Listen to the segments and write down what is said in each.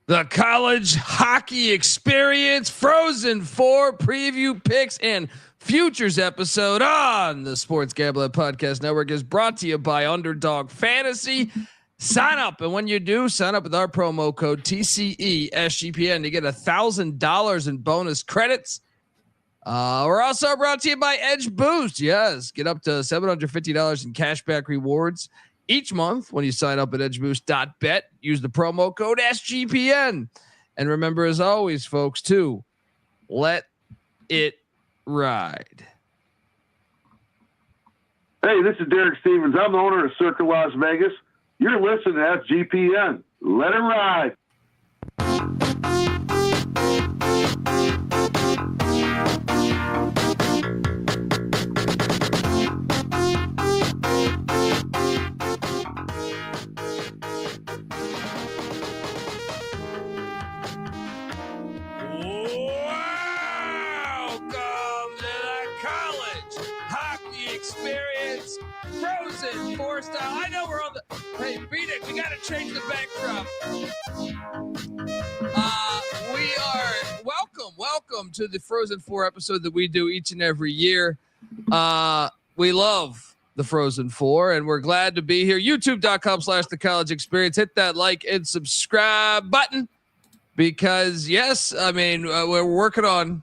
The college hockey experience, Frozen 4 preview picks and futures episode on the Sports Gambling Podcast Network is brought to you by Underdog Fantasy. Sign up, and when you do, sign up with our promo code TCESGPN to get $1,000 in bonus credits. We're also brought to you by Edge Boost. Yes, get up to $750 in cashback rewards each month when you sign up at edgeboost.bet. Use the promo code SGPN. And remember, as always, folks, to let it ride. Hey, this is Derek Stevens. I'm the owner of Circa Las Vegas. You're listening to SGPN. Let it ride. Experience, Frozen 4 style. I know we're on the. Hey, Bieniek, we got to change the backdrop. We are welcome to the Frozen 4 episode that we do each and every year. We love the Frozen 4, and we're glad to be here. YouTube.com/The College Experience. Hit that like and subscribe button because yes, I mean we're working on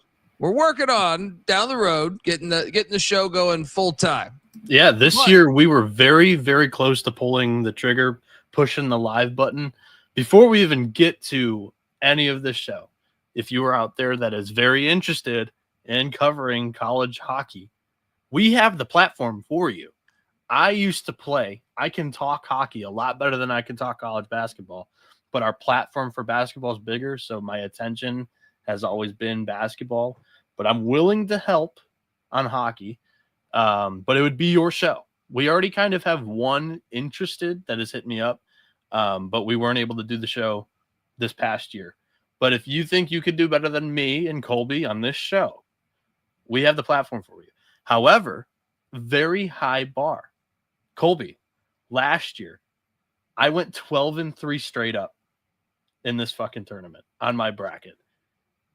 down the road, getting the show going full time. Yeah, this year we were very, very close to pulling the trigger, pushing the live button. Before we even get to any of this show, if you are out there that is very interested in covering college hockey, we have the platform for you. I used to play. I can talk hockey a lot better than I can talk college basketball, but our platform for basketball is bigger, so my attention has always been basketball. But I'm willing to help on hockey. But it would be your show. We already kind of have one interested that has hit me up, but we weren't able to do the show this past year. But if you think you could do better than me and Colby on this show, we have the platform for you. However, very high bar. Colby, last year, I went 12-3 straight up in this fucking tournament on my bracket.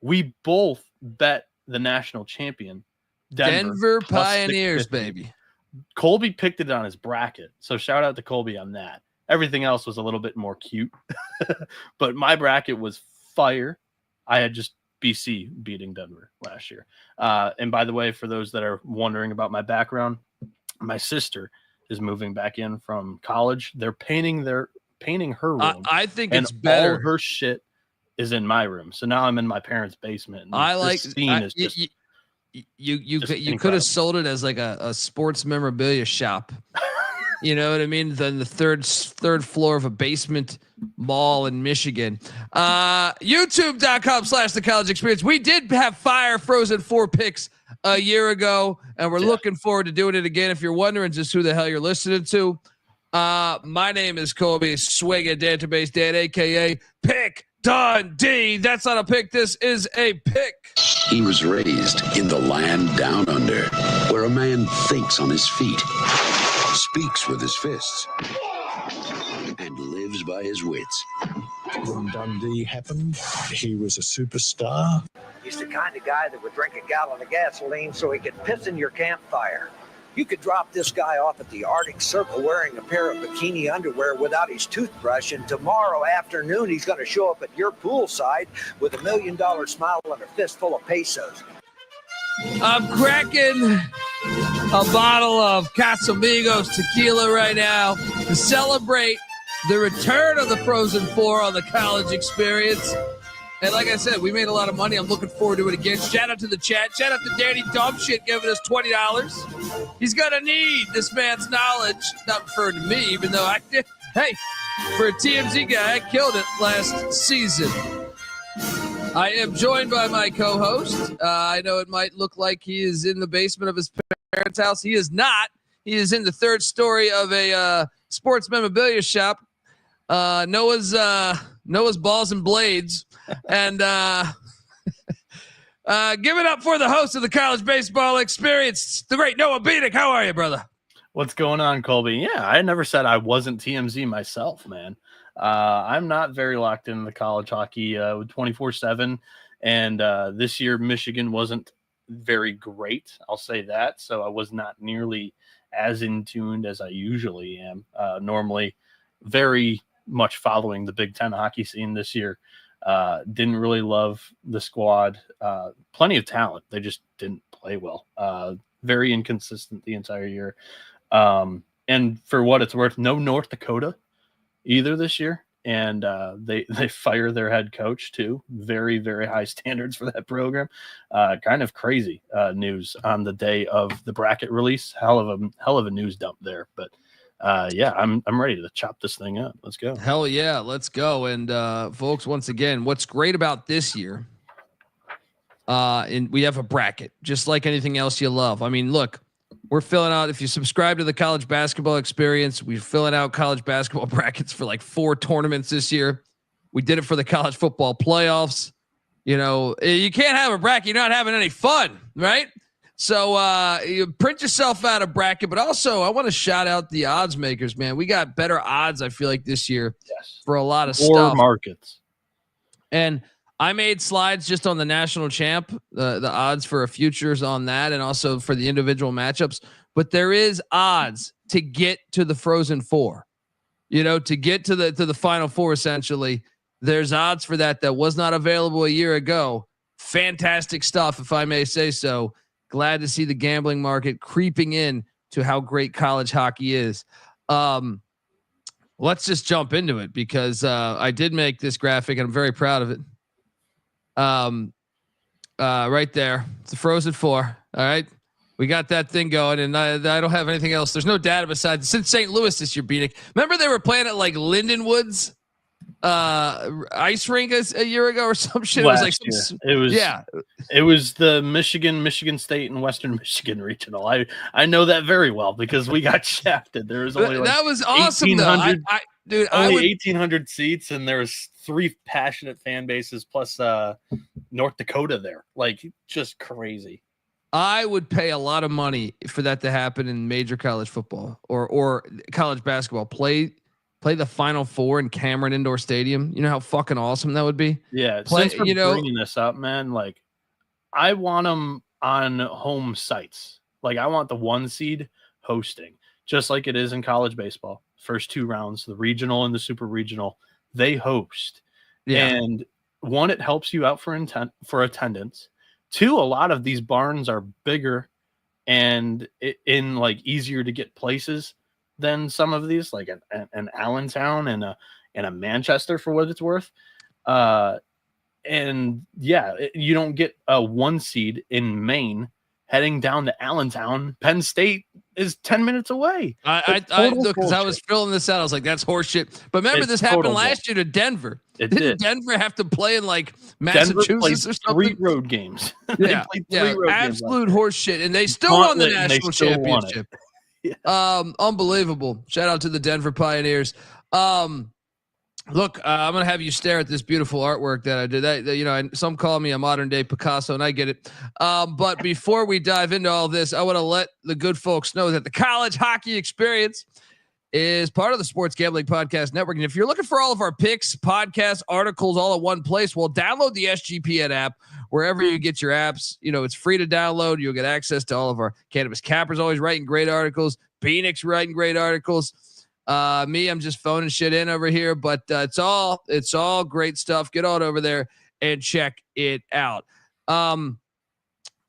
We both bet the national champion, Denver Pioneers, baby. Colby picked it on his bracket, so shout out to Colby on that. Everything else was a little bit more cute, but my bracket was fire. I had just BC beating Denver last year. And by the way, for those that are wondering about my background, my sister is moving back in from college. They're painting her room. I think it's better. All her shit is in my room. So now I'm in my parents' basement. And I like scene is just you could have sold it as like a sports memorabilia shop. You know what I mean? Then the third floor of a basement mall in Michigan. YouTube.com/The College Experience. We did have fire Frozen 4 picks a year ago, and we're looking forward to doing it again. If you're wondering just who the hell you're listening to, my name is Colby Swigga Database Dan, aka Pick Dundee. That's not a pick. This is a pick. He was raised in the land down under, where a man thinks on his feet, speaks with his fists, and lives by his wits. When Dundee happened, he was a superstar. He's the kind of guy that would drink a gallon of gasoline so he could piss in your campfire. You could drop this guy off at the Arctic Circle wearing a pair of bikini underwear without his toothbrush, and tomorrow afternoon he's going to show up at your poolside with $1 million smile and a fistful of pesos. I'm cracking a bottle of Casamigos tequila right now to celebrate the return of the Frozen 4 on the College Experience. And like I said, we made a lot of money. I'm looking forward to it again. Shout out to the chat. Shout out to Danny Dumbshit giving us $20. He's going to need this man's knowledge. Not referring to me, even though I did. Hey, for a TMZ guy, I killed it last season. I am joined by my co-host. I know it might look like he is in the basement of his parents' house. He is not. He is in the third story of a sports memorabilia shop. Noah's Balls and Blades. And give it up for the host of the College Baseball Experience, the great Noah Bieniek. How are you, brother? What's going on, Colby? Yeah, I never said I wasn't TMZ myself, man. I'm not very locked into the college hockey 24/7, and this year Michigan wasn't very great. I'll say that. So I was not nearly as in tuned as I usually am. Normally, very much following the Big Ten hockey scene this year. Didn't really love the squad. Plenty of talent. They just didn't play well. Very inconsistent the entire year. And for what it's worth, no North Dakota either this year. And they fire their head coach too. Very, very high standards for that program. Kind of crazy news on the day of the bracket release. Hell of a news dump there. But yeah, I'm ready to chop this thing up. Let's go. Hell yeah, let's go. And folks, once again, what's great about this year, and we have a bracket, just like anything else you love. I mean, look, we're filling out, if you subscribe to the College Basketball Experience, we're filling out college basketball brackets for like 4 tournaments this year. We did it for the college football playoffs. You know, you can't have a bracket, you're not having any fun, right? So you print yourself out a bracket, but also I want to shout out the odds makers, man. We got better odds, I feel like, this year for a lot of stuff. Markets. And I made slides just on the national champ, the odds for a futures on that, and also for the individual matchups. But there is odds to get to the Frozen Four, you know, to get to the Final Four. Essentially, there's odds for that was not available a year ago. Fantastic stuff, if I may say so. Glad to see the gambling market creeping in to how great college hockey is. Let's just jump into it because I did make this graphic and I'm very proud of it. Right there, it's the Frozen Four. All right, we got that thing going, and I don't have anything else. There's no data besides since St. Louis this year. Bieniek, remember they were playing at like Lindenwood's ice rink a year ago or some shit. It was like it was the Michigan State and Western Michigan regional. I know that very well because we got shafted. There was only like that was awesome though. Dude, only 1,800 seats, and there was 3 passionate fan bases plus North Dakota there. Like, just crazy. I would pay a lot of money for that to happen in major college football or college basketball. Play the Final Four in Cameron Indoor Stadium. You know how fucking awesome that would be? Yeah. Since we're bringing this up, man, like, I want them on home sites. Like, I want the 1 seed hosting, just like it is in college baseball. First 2 rounds, the regional and the super regional, they host. Yeah. And 1, it helps you out for attendance. 2, a lot of these barns are bigger and in like easier to get places than some of these, like an Allentown and a Manchester for what it's worth. And yeah, you don't get a 1 seed in Maine heading down to Allentown. Penn State is 10 minutes away. I look, because I was filling this out. I was like, that's horseshit. But remember, this happened last year to Denver. Didn't Denver have to play in like Massachusetts or something? 3 road games. Yeah, absolute horseshit. And they still won the national championship. Yeah. Unbelievable. Shout out to the Denver Pioneers. Look, I'm going to have you stare at this beautiful artwork that I did. Some call me a modern day Picasso, and I get it. But before we dive into all this, I want to let the good folks know that the College Hockey Experience is part of the Sports Gambling Podcast Network. And if you're looking for all of our picks, podcasts, articles, all at one place, well, download the SGPN app wherever you get your apps. You know, it's free to download. You'll get access to all of our Cannabis Cappers always writing great articles. Bieniek's writing great articles. Me, I'm just phoning shit in over here, but it's all great stuff. Get on over there and check it out.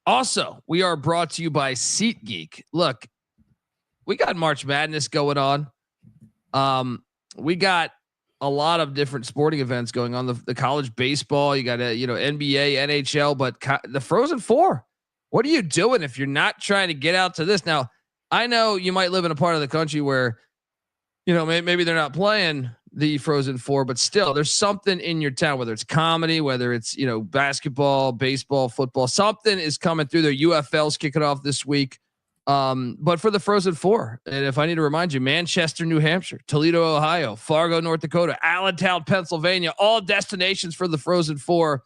Also, we are brought to you by SeatGeek. Look, we got March Madness going on. We got a lot of different sporting events going on. The college baseball, you got NBA, NHL, but the Frozen Four. What are you doing if you're not trying to get out to this? Now, I know you might live in a part of the country where, maybe they're not playing the Frozen Four, but still there's something in your town, whether it's comedy, whether it's, basketball, baseball, football, something is coming through there. UFL's kicking off this week. But for the Frozen Four, and if I need to remind you, Manchester, New Hampshire, Toledo, Ohio, Fargo, North Dakota, Allentown, Pennsylvania, all destinations for the Frozen Four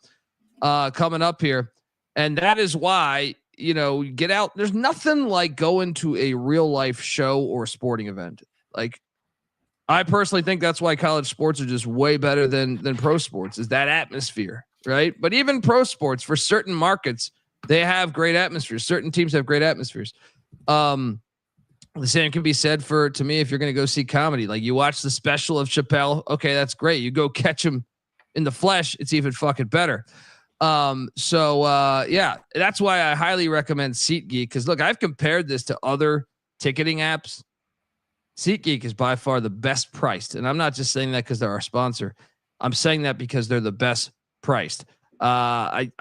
coming up here. And that is why get out. There's nothing like going to a real life show or sporting event. Like, I personally think that's why college sports are just way better than pro sports, is that atmosphere, right? But even pro sports, for certain markets, they have great atmospheres. Certain teams have great atmospheres. The same can be said to me, if you're going to go see comedy. Like, you watch the special of Chappelle, okay, that's great. You go catch him in the flesh, it's even fucking better. Yeah, that's why I highly recommend SeatGeek, because look, I've compared this to other ticketing apps. SeatGeek is by far the best priced. And I'm not just saying that because they're our sponsor. I'm saying that because they're the best priced. I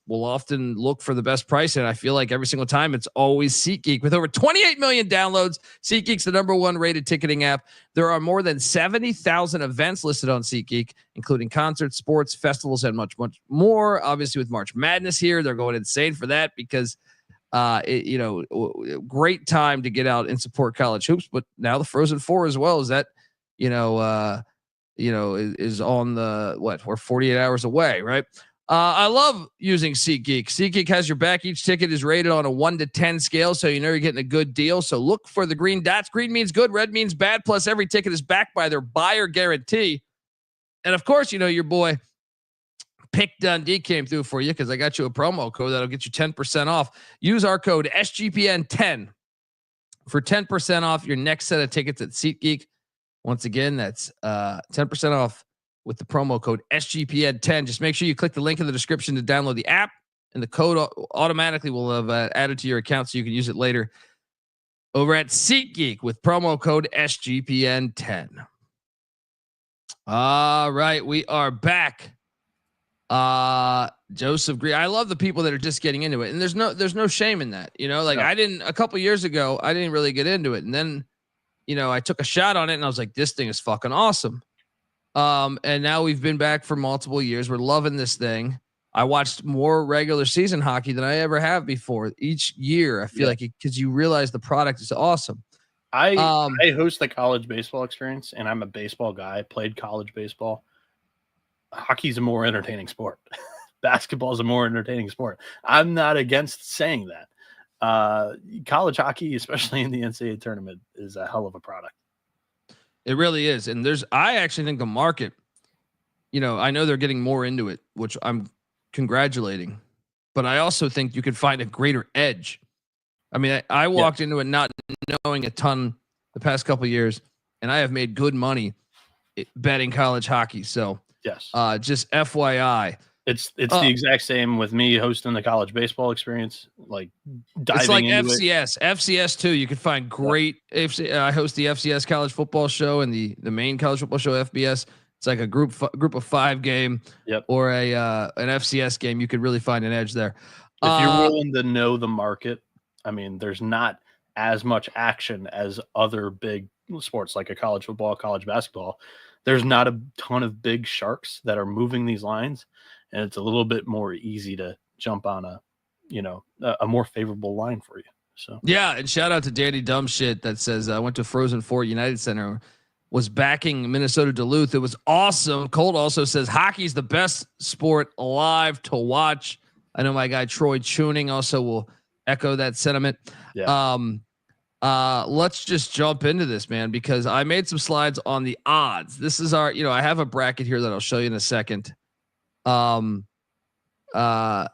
will often look for the best price, and I feel like every single time it's always SeatGeek. With over 28 million downloads, SeatGeek's the #1 rated ticketing app. There are more than 70,000 events listed on SeatGeek, including concerts, sports, festivals, and much, much more. Obviously, with March Madness here, they're going insane for that because great time to get out and support college hoops. But now the Frozen Four as well, is that is on we're 48 hours away, right? I love using SeatGeek. SeatGeek has your back. Each ticket is rated on a 1 to 10 scale, so you know you're getting a good deal. So look for the green dots. Green means good, red means bad. Plus, every ticket is backed by their buyer guarantee. And of course, your boy Pick Dundee came through for you, because I got you a promo code that'll get you 10% off. Use our code SGPN10 for 10% off your next set of tickets at SeatGeek. Once again, that's 10% off with the promo code SGPN10. Just make sure you click the link in the description to download the app, and the code automatically will have added to your account so you can use it later over at SeatGeek with promo code SGPN10. All right, we are back. Joseph Green. I love the people that are just getting into it, and there's no shame in that. I didn't, a couple years ago, I didn't really get into it, and then I took a shot on it, and I was like, this thing is fucking awesome. And now we've been back for multiple years. We're loving this thing. I watched more regular season hockey than I ever have before. Each year, I feel like because you realize the product is awesome. I host the college baseball experience, and I'm a baseball guy. I played college baseball. Hockey's a more entertaining sport. Basketball is a more entertaining sport. I'm not against saying that. College hockey, especially in the NCAA tournament, is a hell of a product. It really is. And I actually think the market, I know they're getting more into it, which I'm congratulating, but I also think you could find a greater edge. I mean, I walked into it not knowing a ton the past couple of years, and I have made good money betting college hockey. So yes, just FYI. It's the exact same with me hosting the college baseball experience, like diving it's like into FCS too. You can find great. I host the FCS college football show and the main college football show, FBS. It's like a group of 5 game, or an FCS game. You could really find an edge there. If you're willing to know the market, I mean, there's not as much action as other big sports like a college football, college basketball. There's not a ton of big sharks that are moving these lines, and it's a little bit more easy to jump on a more favorable line for you. So yeah, and shout out to Danny Dumbshit that says I went to Frozen Four United Center, was backing Minnesota Duluth. It was awesome. Colt also says hockey's the best sport alive to watch. I know my guy Troy Tuning also will echo that sentiment. Yeah. Let's just jump into this, man, because I made some slides on the odds. This is our, I have a bracket here that I'll show you in a second. And shout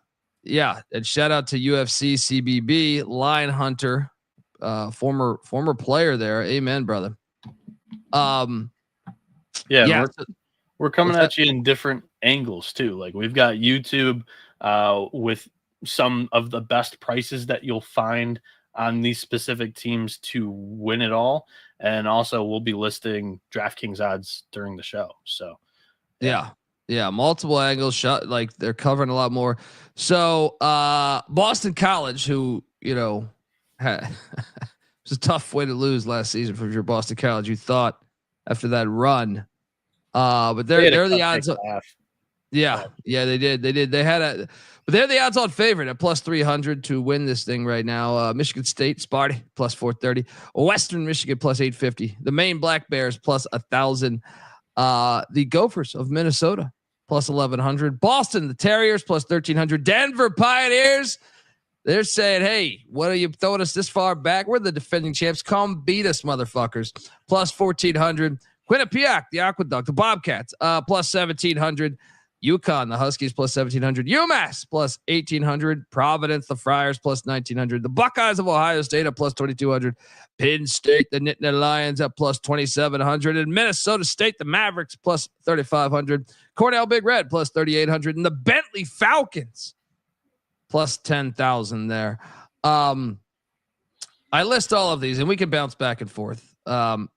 out to UFC CBB Lion Hunter, former player there. Amen, brother. We're coming at you in different angles too. Like, we've got YouTube with some of the best prices that you'll find on these specific teams to win it all, and also we'll be listing DraftKings odds during the show. So yeah, multiple angles shot, like they're covering a lot more. So Boston College, who had it's a tough way to lose last season for your Boston College. You thought after that run, but they're the odds. Yeah, they did. They had but they're the odds-on favorite at plus 300 to win this thing right now. Michigan State, Sparty plus 430. Western Michigan plus 850. The Maine Black Bears plus 1,000. The Gophers of Minnesota plus 1,100. Boston, the Terriers plus 1,300. Denver Pioneers, They're saying, hey, what are you throwing us this far back? We're the defending champs. Come beat us, motherfuckers. Plus 1,400. Quinnipiac, the Aqueduct, the Bobcats, plus 1,700. UConn, the Huskies, plus 1,700. UMass, plus 1,800. Providence, the Friars, plus 1,900. The Buckeyes of Ohio State, plus 2,200. Penn State, the Nittany Lions, at plus 2,700. And Minnesota State, the Mavericks, plus 3,500. Cornell Big Red, plus 3,800. And the Bentley Falcons, plus 10,000 there. I list all of these, and we can bounce back and forth. But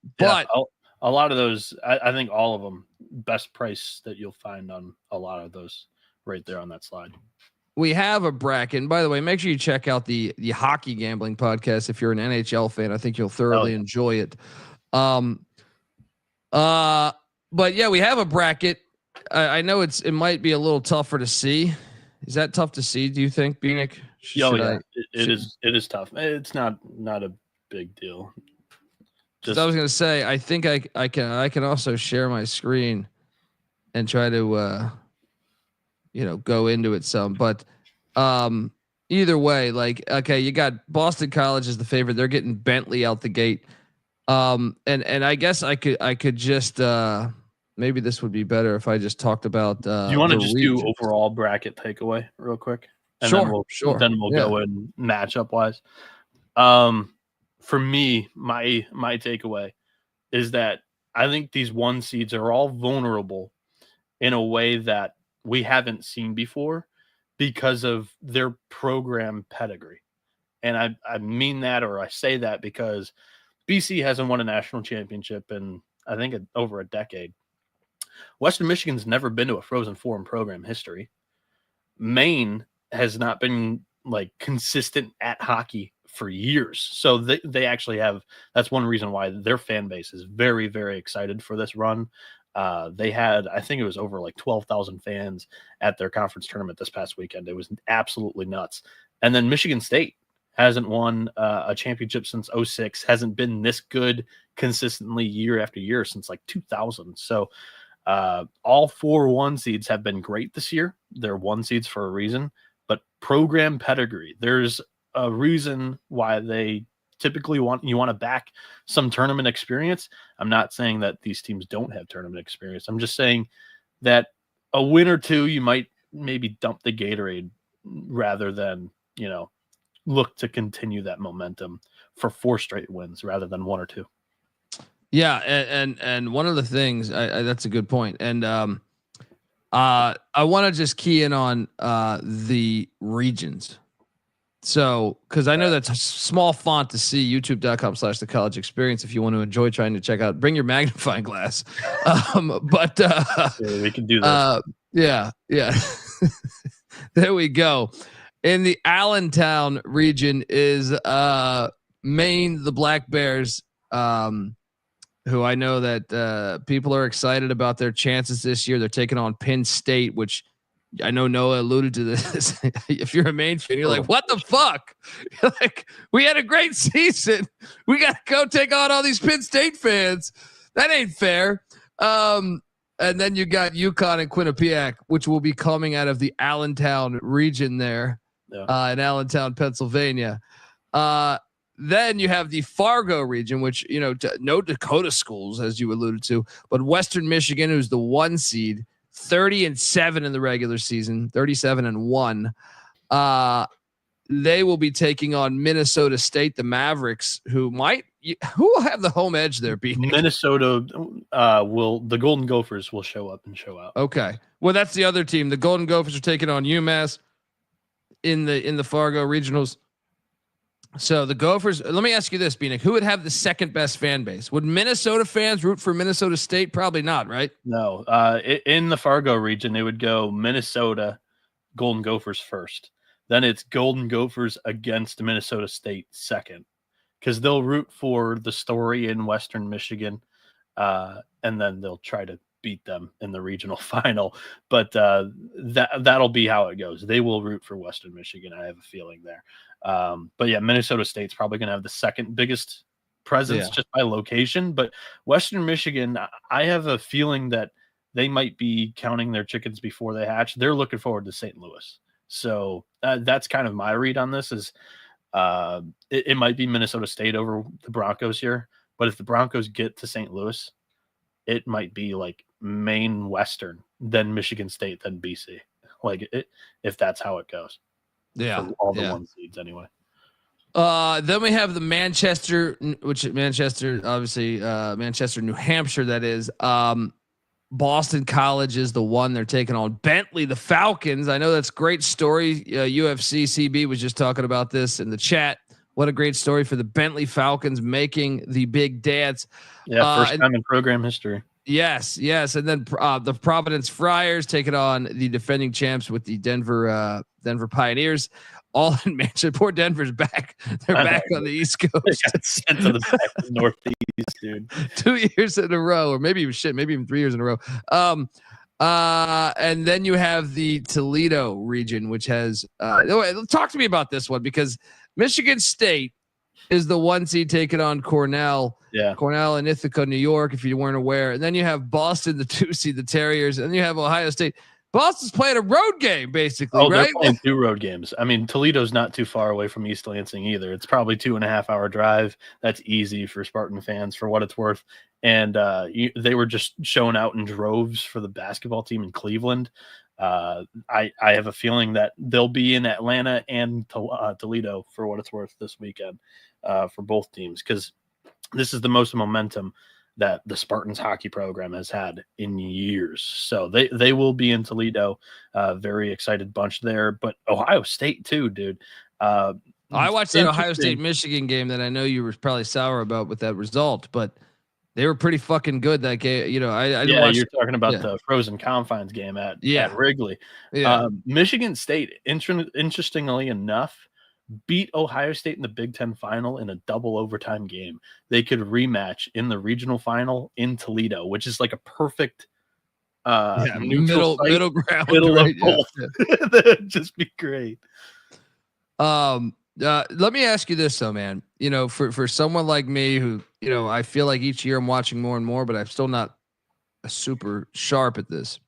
a lot of those, I think all of them, best price that you'll find on a lot of those right there on that slide. We have a bracket. And by the way, make sure you check out the hockey gambling podcast if you're an NHL fan. I think you'll thoroughly enjoy it. But yeah, we have a bracket. I know it might be a little tougher to see. Is that tough to see? Do you think, Bieniek? It is tough. It's not a big deal. I was going to say, I think I can also share my screen and try to, go into it some, but, either way, like, okay, you got Boston College as the favorite. They're getting Bentley out the gate. And I guess I could just, maybe this would be better if I just talked about, do you want to just do overall bracket takeaway real quick? And sure. Then we'll go in matchup wise. For me, my takeaway is that I think these 1 seeds are all vulnerable in a way that we haven't seen before because of their program pedigree. And I mean that, or I say that because BC hasn't won a national championship in, I think, over a decade. Western Michigan's never been to a Frozen Four in program history. Maine has not been like consistent at hockey for years. So they actually have, that's one reason why their fan base is very, very excited for this run. They had, I think it was over like 12,000 fans at their conference tournament this past weekend. It was absolutely nuts. And then Michigan State hasn't won a championship since 2006, hasn't been this good consistently year after year since like 2000. So all 4 1 seeds have been great this year. They're 1 seeds for a reason, but program pedigree, there's a reason why they typically want to back some tournament experience. I'm not saying that these teams don't have tournament experience. I'm just saying that a win or two, you might maybe dump the Gatorade rather than, look to continue that momentum for 4 straight wins rather than 1 or 2. Yeah. And one of the things that's a good point. And, I want to just key in on, the regions. So, because I know that's a small font to see, youtube.com/the college experience. If you want to enjoy trying to check out, bring your magnifying glass. But we can do that. Yeah. There we go. In the Allentown region is Maine, the Black Bears, who I know that people are excited about their chances this year. They're taking on Penn State, which I know Noah alluded to this. If you're a Maine fan, you're like, what the fuck? You're like, we had a great season. We got to go take on all these Penn State fans. That ain't fair. And then you got UConn and Quinnipiac, which will be coming out of the Allentown region there in Allentown, Pennsylvania. Then you have the Fargo region, which, no Dakota schools, as you alluded to, but Western Michigan, who's the 1 seed, 30-7 in the regular season, 37-1. They will be taking on Minnesota State, the Mavericks, who will have the home edge there. Minnesota the Golden Gophers will show up and show out. Okay. Well, that's the other team. The Golden Gophers are taking on UMass in the Fargo regionals. So the Gophers, let me ask you this, Bieniek, who would have the second best fan base? Would Minnesota fans root for Minnesota State? Probably not, right? No. In the Fargo region, they would go Minnesota, Golden Gophers first. Then it's Golden Gophers against Minnesota State second, because they'll root for the story in Western Michigan, and then they'll try to beat them in the regional final. But that'll be how it goes. They will root for Western Michigan. I have a feeling there. But yeah, Minnesota State's probably going to have the second biggest presence just by location. But Western Michigan, I have a feeling that they might be counting their chickens before they hatch. They're looking forward to St. Louis. So that's kind of my read on this is it might be Minnesota State over the Broncos here, but if the Broncos get to St. Louis, it might be like Maine Western, then Michigan State, then BC. Like if that's how it goes. Yeah. For all the one seeds anyway. Then we have the Manchester, obviously, Manchester, New Hampshire. That is, Boston College is the one they're taking on Bentley, the Falcons. I know that's a great story. UFC CB was just talking about this in the chat. What a great story for the Bentley Falcons making the big dance. Yeah, first time in program history. Yes. And then the Providence Friars taking on the defending champs with the Denver Pioneers. All in Manchester. Poor Denver's back. They're back on the East Coast. Sent to the back of the Northeast, dude. 2 years in a row, or maybe even 3 years in a row. And then you have the Toledo region, which has talk to me about this one, because Michigan State is the 1 seed taking on Cornell. Yeah. Cornell in Ithaca, New York, if you weren't aware. And then you have Boston, the 2 seed, the Terriers, and then you have Ohio State. Boston's playing a road game, basically, right? They're playing 2 road games. I mean, Toledo's not too far away from East Lansing either. It's probably 2.5 hour drive. That's easy for Spartan fans, for what it's worth. And they were just showing out in droves for the basketball team in Cleveland. I have a feeling that they'll be in Atlanta and Toledo, for what it's worth, this weekend for both teams, because this is the most momentum that the Spartans hockey program has had in years. So they will be in Toledo. Very excited bunch there, but Ohio State too, dude. I watched that Ohio State Michigan game that I know you were probably sour about with that result, but they were pretty fucking good that game. You know, I didn't watch. You're talking about the Frozen Confines game at Wrigley. Yeah. Michigan State, interestingly enough, beat Ohio State in the Big Ten final in a double overtime game. They could rematch in the regional final in Toledo, which is like a perfect middle ground. Middle of both. That'd just be great. Let me ask you this though, man. You know, for someone like me who, you know, I feel like each year I'm watching more and more, but I'm still not super sharp at this,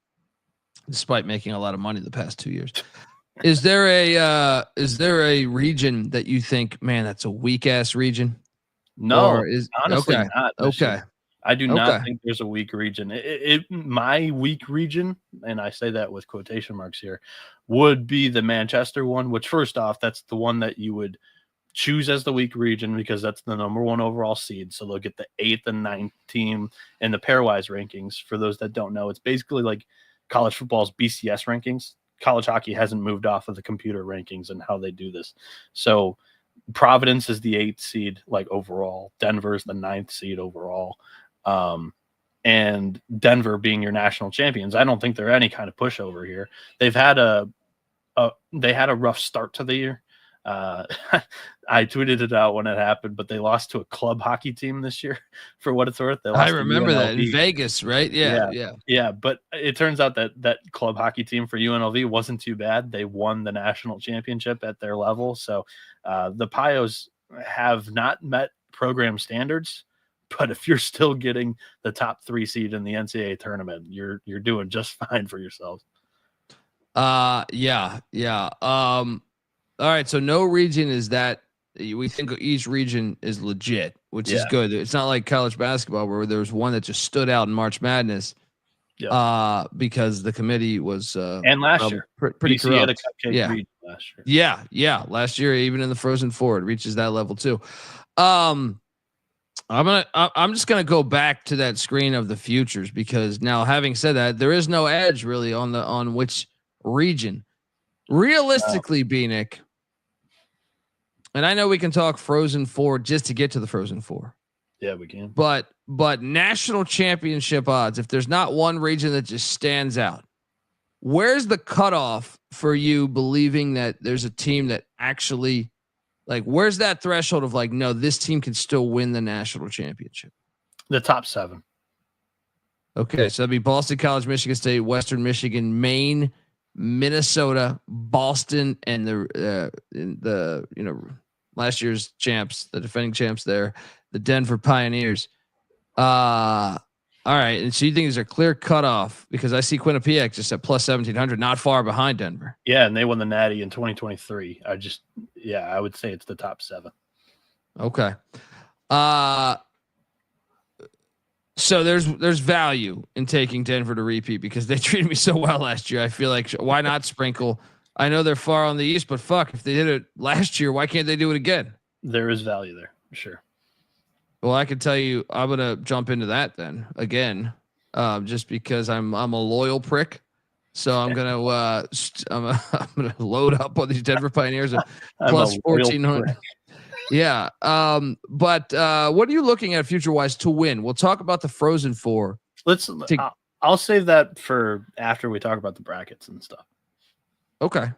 despite making a lot of money the past 2 years. Is there a region that you think, man, that's a weak ass region? No, honestly not. Okay. I do not think there's a weak region. My weak region, and I say that with quotation marks here, would be the Manchester one, which first off, that's the one that you would choose as the weak region because that's the number 1 overall seed. So they'll get the 8th and 9th team in the pairwise rankings. For those that don't know, it's basically like college football's BCS rankings. College hockey hasn't moved off of the computer rankings and how they do this. So Providence is the 8th seed, like overall. Denver is the 9th seed overall. And Denver being your national champions, I don't think they're any kind of pushover here. They've had a rough start to the year. I tweeted it out when it happened, but they lost to a club hockey team this year, for what it's worth. I remember that in Vegas, right? Yeah. But it turns out that club hockey team for UNLV wasn't too bad. They won the national championship at their level. So the Pios have not met program standards, but if you're still getting the top 3 seed in the NCAA tournament, you're doing just fine for yourselves. Yeah. All right, so no region is that. We think each region is legit, which is good. It's not like college basketball where there was one that just stood out in March Madness, because the committee was and last year pretty BC had a corrupt. cupcake region last year. Yeah. Last year, even in the Frozen Four, it reaches that level too. I'm just gonna go back to that screen of the futures, because now, having said that, there is no edge really on which region. Realistically, Bieniek, and I know we can talk Frozen Four just to get to the Frozen Four. Yeah, we can. But national championship odds, if there's not one region that just stands out, where's the cutoff for you believing that there's a team that actually, like, where's that threshold of like, no, this team can still win the national championship? The top 7. Okay, so that'd be Boston College, Michigan State, Western Michigan, Maine, Minnesota, Boston, and the last year's champs, the defending champs there, the Denver Pioneers. All right. And so you think there's a clear cutoff because I see Quinnipiac just at plus 1,700, not far behind Denver. Yeah, and they won the Natty in 2023. I would say it's the top 7. Okay. So there's value in taking Denver to repeat because they treated me so well last year. I feel like why not sprinkle? I know they're far on the East, but fuck, if they did it last year, why can't they do it again? There is value there, sure. Well, I can tell you, I'm gonna jump into that then again, just because I'm a loyal prick. So I'm gonna I'm gonna load up on these Denver Pioneers at plus 1,400. Yeah. But what are you looking at future wise to win? We'll talk about the Frozen Four. I'll save that for after we talk about the brackets and stuff. Okay.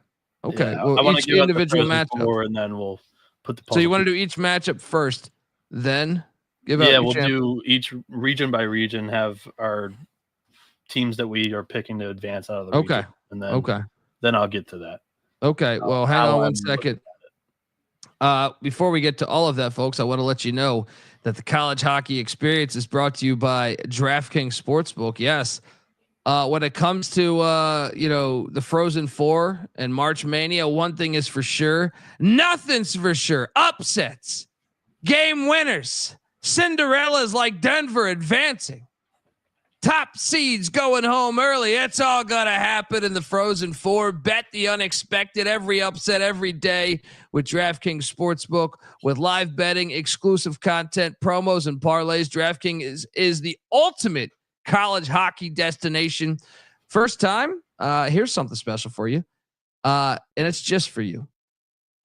Yeah, well, I want each to give individual the matchup, and then we'll put the. So you want to do each matchup first, then give out. Yeah, we'll do each region by region. Have our teams that we are picking to advance out of the region, and then I'll get to that. Okay. Well, hang on one second. Before we get to all of that, folks, I want to let you know that the college hockey experience is brought to you by DraftKings Sportsbook. Yes. When it comes to, the Frozen Four and March Mania, one thing is for sure. Nothing's for sure. Upsets, game winners, Cinderellas like Denver advancing, top seeds going home early. It's all going to happen in the Frozen Four. Bet the unexpected, every upset, every day with DraftKings Sportsbook. With live betting, exclusive content, promos, and parlays, DraftKings is the ultimate college hockey destination. First time, here's something special for you. And it's just for you.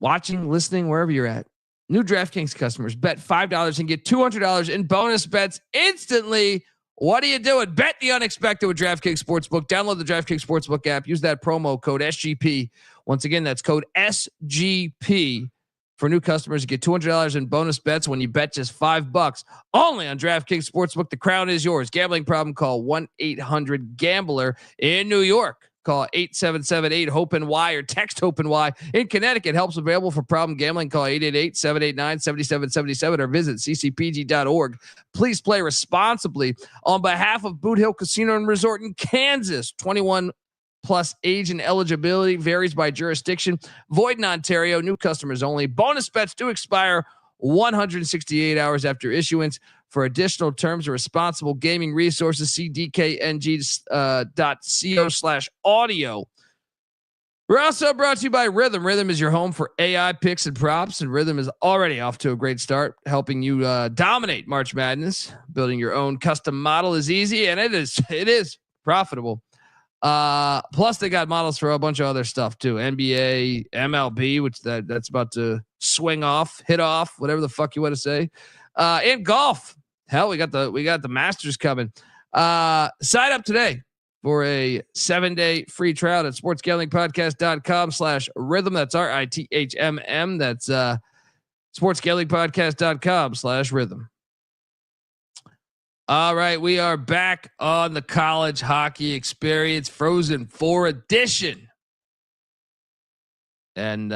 Watching, listening, wherever you're at. New DraftKings customers bet $5 and get $200 in bonus bets instantly. What are you doing? Bet the unexpected with DraftKings Sportsbook. Download the DraftKings Sportsbook app. Use that promo code SGP. Once again, that's code SGP for new customers. You get $200 in bonus bets when you bet just $5 only on DraftKings Sportsbook. The crown is yours. Gambling problem? Call 1-800-GAMBLER. In New York, call 877-8-HOPE-NY or text HOPE-NY. In Connecticut, help's available for problem gambling. Call 888-789-7777 or visit ccpg.org. Please play responsibly. On behalf of Boot Hill Casino and Resort in Kansas, 21 plus age and eligibility varies by jurisdiction. Void in Ontario. New customers only. Bonus bets do expire 168 hours after issuance. For additional terms or responsible gaming resources, see dkng.co/audio. We're also brought to you by Rhythm. Rhythm is your home for AI picks and props, and Rhythm is already off to a great start, helping you dominate March Madness. Building your own custom model is easy, and it is profitable. Plus they got models for a bunch of other stuff too. NBA, MLB, which that's about to hit off, whatever the fuck you want to say. And golf. Hell, we got the Masters coming. Sign up today for a 7-day free trial at sportsgamblingpodcast.com/rhythm. That's RITHMM. That's sportsgamblingpodcast.com/rhythm. All right, we are back on the college hockey experience, Frozen Four edition. And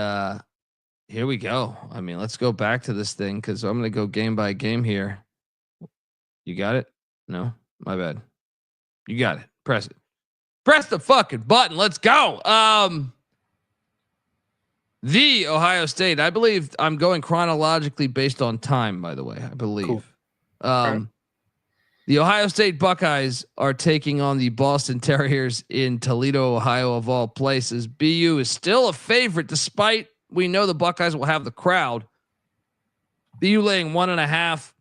here we go. I mean, let's go back to this thing because I'm going to go game by game here. You got it? No, my bad. You got it. Press it. Press the fucking button. Let's go. The Ohio State. I believe I'm going chronologically based on time, by the way. I believe. Cool. Right. The Ohio State Buckeyes are taking on the Boston Terriers in Toledo, Ohio, of all places. BU is still a favorite, despite we know the Buckeyes will have the crowd. BU laying 1.5.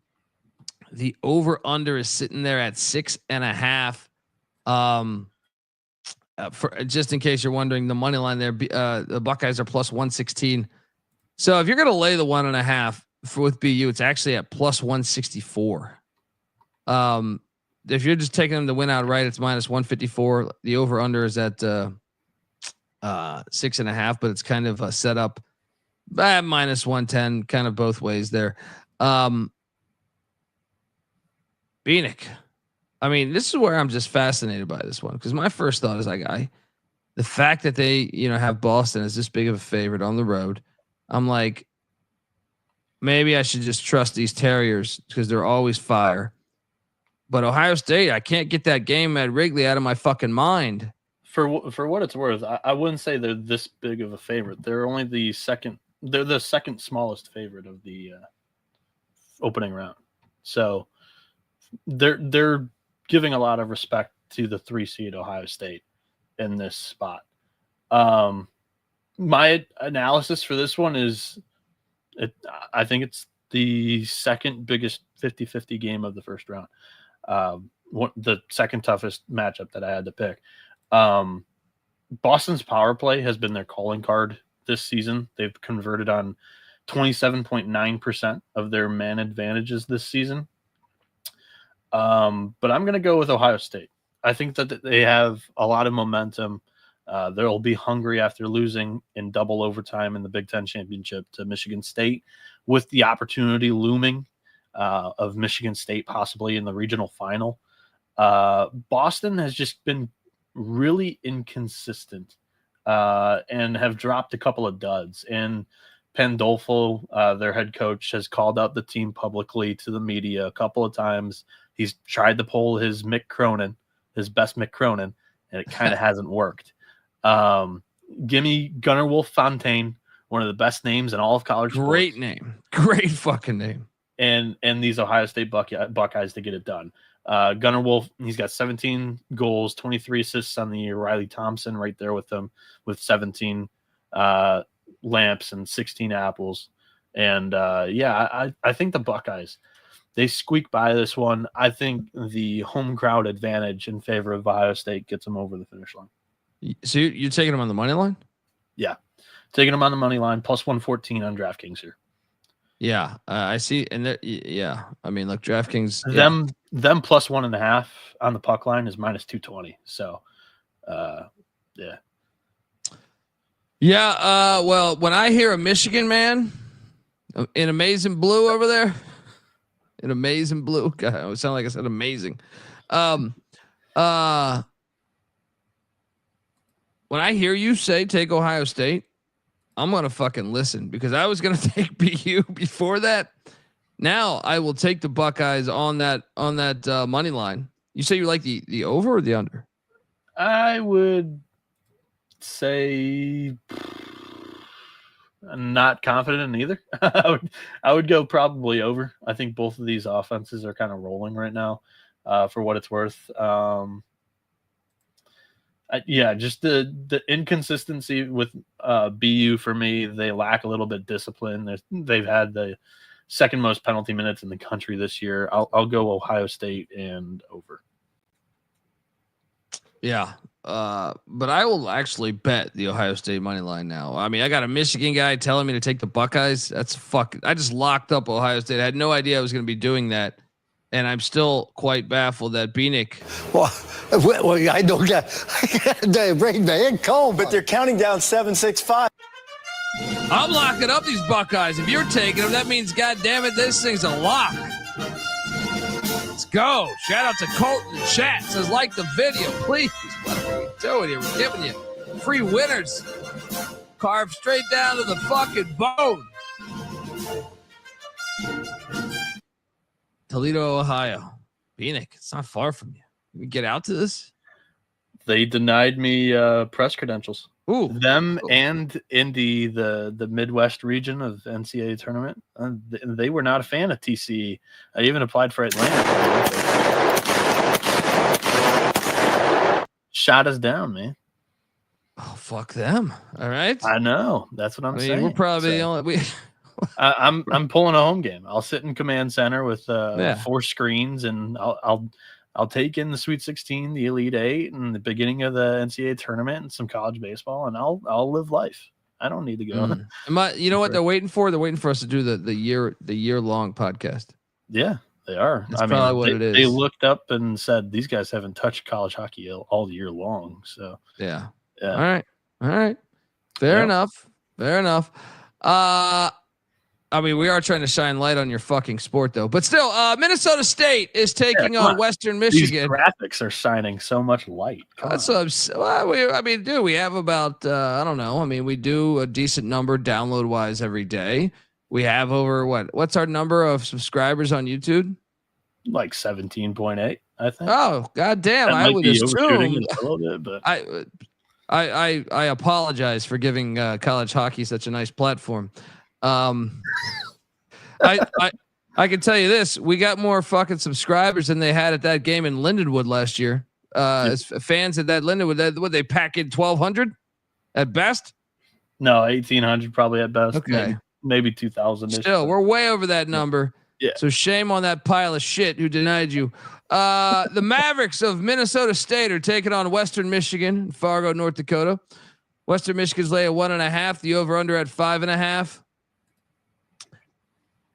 The over under is sitting there at 6.5. For just in case you're wondering, the money line there, the Buckeyes are plus 116. So if you're going to lay the 1.5 with BU, it's actually at plus 164. If you're just taking them to win outright, it's minus 154. The over under is at 6.5, but it's kind of a setup minus 110, kind of both ways there. Bieniek. I mean, this is where I'm just fascinated by this one because my first thought is the fact that they have Boston as this big of a favorite on the road. I'm like, maybe I should just trust these Terriers because they're always fire. But Ohio State, I can't get that game at Wrigley out of my fucking mind. For what it's worth, I wouldn't say they're this big of a favorite. They're only the second. They're the second smallest favorite of the opening round. So they're giving a lot of respect to the 3 seed Ohio State in this spot. My analysis for this one is, I think it's the second biggest 50-50 game of the first round. The second toughest matchup that I had to pick. Boston's power play has been their calling card this season. They've converted on 27.9% of their man advantages this season. But I'm going to go with Ohio State. I think that they have a lot of momentum. They'll be hungry after losing in double overtime in the Big Ten championship to Michigan State, with the opportunity looming of Michigan State possibly in the regional final. Boston has just been really inconsistent and have dropped a couple of duds. And Pandolfo, their head coach, has called out the team publicly to the media a couple of times. He's tried to pull his Mick Cronin, his best Mick Cronin, and it kind of hasn't worked. Gimme Gunnar Wolf Fontaine, one of the best names in all of college sports. Great name. Great fucking name. And these Ohio State Buckeyes to get it done. Gunnar Wolf, he's got 17 goals, 23 assists on the year. Riley Thompson right there with them with 17 lamps and 16 apples. And I think the Buckeyes, they squeak by this one. I think the home crowd advantage in favor of Ohio State gets them over the finish line. So you're taking them on the money line? Yeah. Taking them on the money line, plus 114 on DraftKings here. Yeah, I see. And yeah, I mean, look, DraftKings. Them plus 1.5 on the puck line is minus 220. So, yeah. Yeah. Well, when I hear a Michigan man in amazing blue over there, in amazing blue, God, it sound like I said amazing. When I hear you say take Ohio State, I'm going to fucking listen, because I was going to take BU before that. Now I will take the Buckeyes on that money line. You say you like the over or the under? I would say I'm not confident in either. I would go probably over. I think both of these offenses are kind of rolling right now, for what it's worth. Just the inconsistency with BU for me. They lack a little bit of discipline. They've had the second most penalty minutes in the country this year. I'll go Ohio State and over. Yeah. But I will actually bet the Ohio State money line now. I mean, I got a Michigan guy telling me to take the Buckeyes. That's fucking. I just locked up Ohio State. I had no idea I was going to be doing that. And I'm still quite baffled that Bieniek. Well, I don't get the brain man cold, but they're counting down 7-6-5. I'm locking up these Buckeyes. If you're taking them, that means, God damn it, this thing's a lock. Let's go. Shout out to Colton in the chat. Says, like the video, please. What are we doing here? We're giving you free winners. Carved straight down to the fucking bone. Toledo, Ohio. Bieniek, it's not far from you. Can we get out to this? They denied me press credentials. Ooh. Them and Indy, the Midwest region of NCAA tournament. They were not a fan of TCE. I even applied for Atlanta. Shot us down, man. Oh, fuck them. All right. I know. That's what I'm saying. We're probably the only. I'm pulling a home game. I'll sit in command center with 4 screens, and I'll take in the Sweet 16, the Elite 8, and the beginning of the NCAA tournament, and some college baseball, and I'll live life. I don't need to go. You know what they're waiting for? They're waiting for us to do the year long podcast. Yeah, they are. That's probably what it is. They looked up and said these guys haven't touched college hockey all year long. So yeah. All right. Fair enough. I mean, we are trying to shine light on your fucking sport, though. But still, Minnesota State is taking on Western Michigan. These graphics are shining so much light. We have about, I don't know. I mean, we do a decent number download-wise every day. We have over, what's our number of subscribers on YouTube? Like 17.8. I think. Oh, goddamn! That I might would be overshooting assume. it a little bit, but I apologize for giving college hockey such a nice platform. I can tell you this: we got more fucking subscribers than they had at that game in Lindenwood last year. As fans at that Lindenwood, would they pack in 1,200 at best? No, 1,800 probably at best. Okay, maybe 2,000. Still, we're way over that number. Yeah. So shame on that pile of shit who denied you. The Mavericks of Minnesota State are taking on Western Michigan, Fargo, North Dakota. Western Michigan's lay at 1.5. The over/under at 5.5.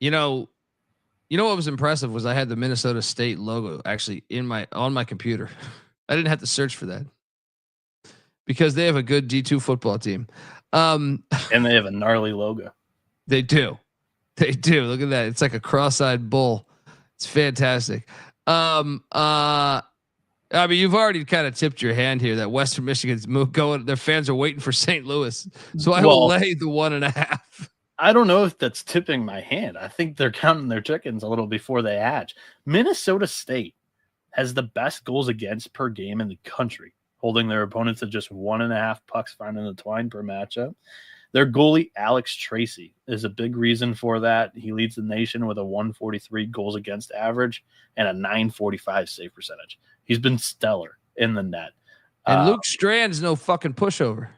You know what was impressive was I had the Minnesota State logo actually on my computer. I didn't have to search for that because they have a good D2 football team. And they have a gnarly logo. They do. Look at that. It's like a cross-eyed bull. It's fantastic. I mean, you've already kind of tipped your hand here that Western Michigan's going. Their fans are waiting for St. Louis, so I will lay the 1.5. I don't know if that's tipping my hand. I think they're counting their chickens a little before they hatch. Minnesota State has the best goals against per game in the country, holding their opponents at just 1.5 pucks finding the twine per matchup. Their goalie, Alex Tracy, is a big reason for that. He leads the nation with a 143 goals against average and a 945 save percentage. He's been stellar in the net. And Luke Strand's no fucking pushover.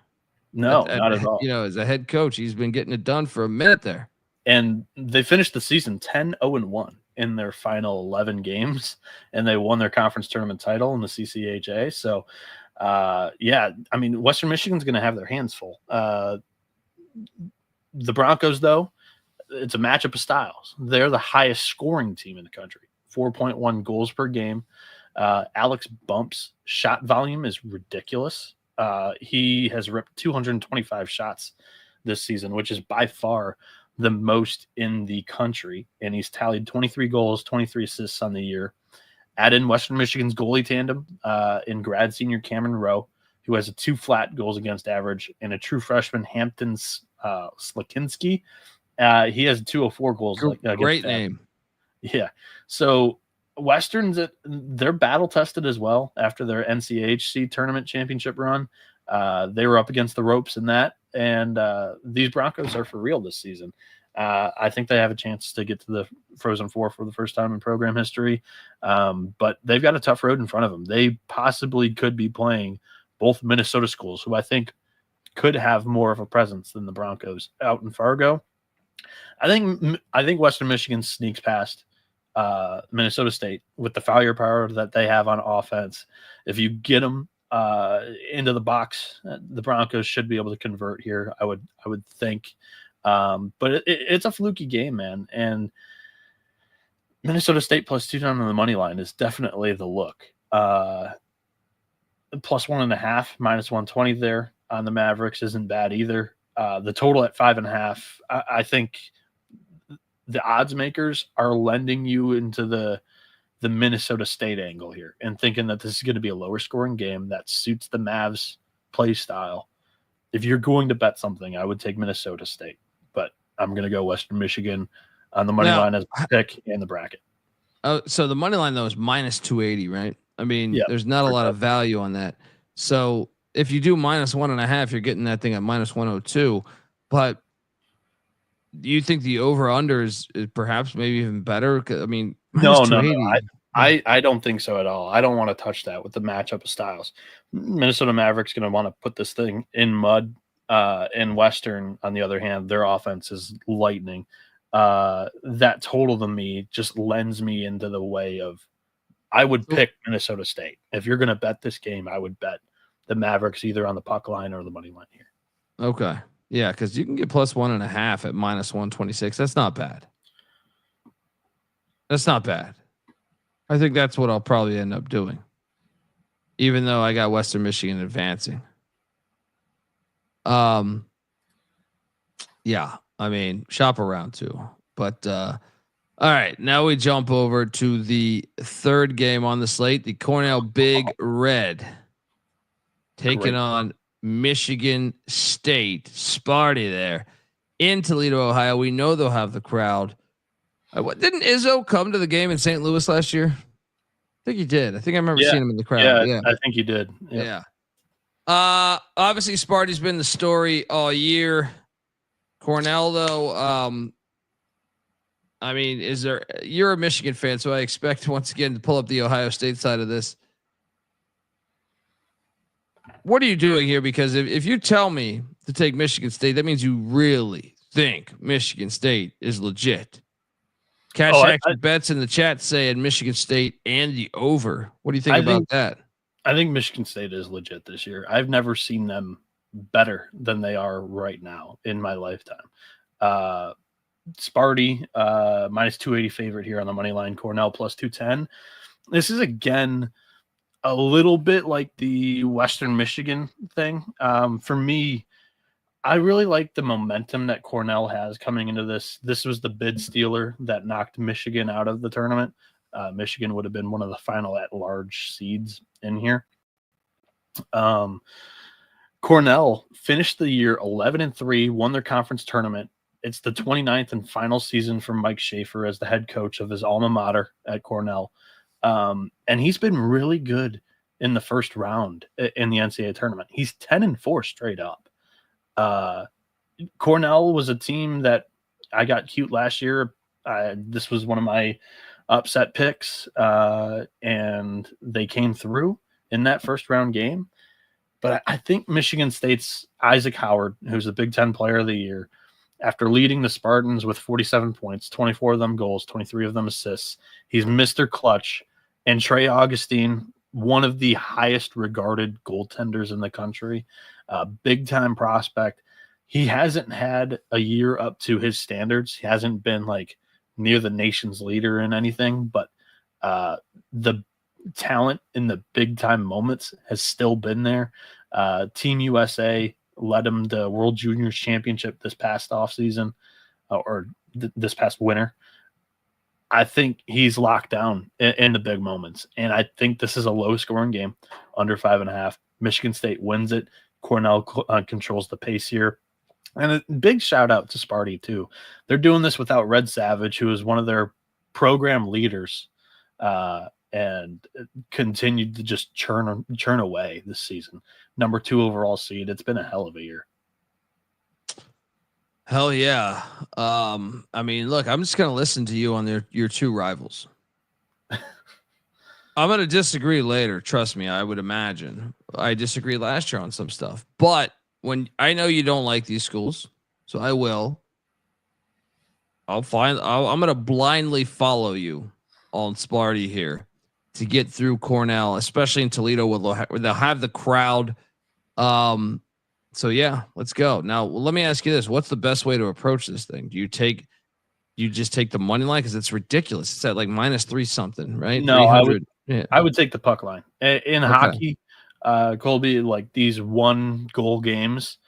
No, not at all. As a head coach, he's been getting it done for a minute there. And they finished the season 10-0-1 in their final 11 games, and they won their conference tournament title in the CCHA. So, I mean, Western Michigan's going to have their hands full. The Broncos, though, it's a matchup of styles. They're the highest scoring team in the country, 4.1 goals per game. Alex Bump's shot volume is ridiculous. He has ripped 225 shots this season, which is by far the most in the country. And he's tallied 23 goals, 23 assists on the year. Add in Western Michigan's goalie tandem in grad senior Cameron Rowe, who has a 2 flat goals against average, and a true freshman, Hampton Slakinski. He has 204 goals. Great name. Yeah. So Westerns, they're battle tested as well after their NCAA tournament championship run. They were up against the ropes in that, and these Broncos are for real this season. I think they have a chance to get to the Frozen Four for the first time in program history, but they've got a tough road in front of them. They possibly could be playing both Minnesota schools, who I think could have more of a presence than the Broncos out in Fargo. I think Western Michigan sneaks past Minnesota State with the firepower that they have on offense. If you get them into the box, the Broncos should be able to convert here. I would think, but it's a fluky game, man. And Minnesota State plus 2 down on the money line is definitely the look. Plus 1.5, minus 120 there on the Mavericks isn't bad either. The total at 5.5, I think the odds makers are lending you into the Minnesota State angle here and thinking that this is going to be a lower scoring game that suits the Mavs play style. If you're going to bet something, I would take Minnesota State, but I'm going to go Western Michigan on the money line as a pick and the bracket. So the money line though is minus 280, right? I mean, there's not a lot of value on that. So if you do minus 1.5, you're getting that thing at minus 102. But do you think the over under is perhaps maybe even better? I mean, no. I don't think so at all. I don't want to touch that with the matchup of styles. Minnesota Mavericks going to want to put this thing in mud. And Western, on the other hand, their offense is lightning. That total to me just lends me into the way of I would pick Minnesota State. If you're going to bet this game, I would bet the Mavericks either on the puck line or the money line here. Okay. Yeah, because you can get plus 1.5 at minus 126. That's not bad. I think that's what I'll probably end up doing, even though I got Western Michigan advancing. Yeah, I mean, shop around too. But all right, now we jump over to the third game on the slate, the Cornell Big Red taking on Michigan State. Sparty there in Toledo, Ohio. We know they'll have the crowd. Didn't Izzo come to the game in St. Louis last year? I think he did. I think I remember seeing him in the crowd. Yeah, I think he did. Yep. Yeah. Obviously, Sparty's been the story all year. Cornell, though, I mean, you're a Michigan fan, so I expect once again to pull up the Ohio State side of this. What are you doing here? Because if you tell me to take Michigan State, that means you really think Michigan State is legit. Cash action bets in the chat saying Michigan State and the over. What do you think about that? I think Michigan State is legit this year. I've never seen them better than they are right now in my lifetime. Sparty, minus 280 favorite here on the money line. Cornell plus 210. This is again a little bit like the Western Michigan thing. For me, I really like the momentum that Cornell has coming into this. This was the bid stealer that knocked Michigan out of the tournament. Michigan would have been one of the final at-large seeds in here. Cornell finished the year 11-3, won their conference tournament. It's the 29th and final season for Mike Schaefer as the head coach of his alma mater at Cornell. And he's been really good in the first round in the NCAA tournament. He's 10-4 straight up. Cornell was a team that I got cute last year. This was one of my upset picks, and they came through in that first round game. But I think Michigan State's Isaac Howard, who's the Big Ten Player of the Year, after leading the Spartans with 47 points, 24 of them goals, 23 of them assists, he's Mr. Clutch. And Trey Augustine, one of the highest regarded goaltenders in the country, big-time prospect. He hasn't had a year up to his standards. He hasn't been like near the nation's leader in anything, but the talent in the big-time moments has still been there. Team USA led him to World Juniors Championship this past offseason, this past winter. I think he's locked down in the big moments, and I think this is a low-scoring game, under 5.5. Michigan State wins it. Cornell controls the pace here. And a big shout-out to Sparty, too. They're doing this without Red Savage, who is one of their program leaders, and continued to just churn away this season. Number 2 overall seed. It's been a hell of a year. Hell yeah. I mean, look, I'm just going to listen to you on your 2 rivals. I'm going to disagree later. Trust me, I would imagine. I disagreed last year on some stuff. But when I know you don't like these schools, so I will. I'm going to blindly follow you on Sparty here to get through Cornell, especially in Toledo where they'll have the crowd. So yeah, let's go. Now, let me ask you this. What's the best way to approach this thing? Do you just take the money line? Cause it's ridiculous. It's at like -3 something, right? No, I would take the puck line in hockey. Colby, like these 1-goal games,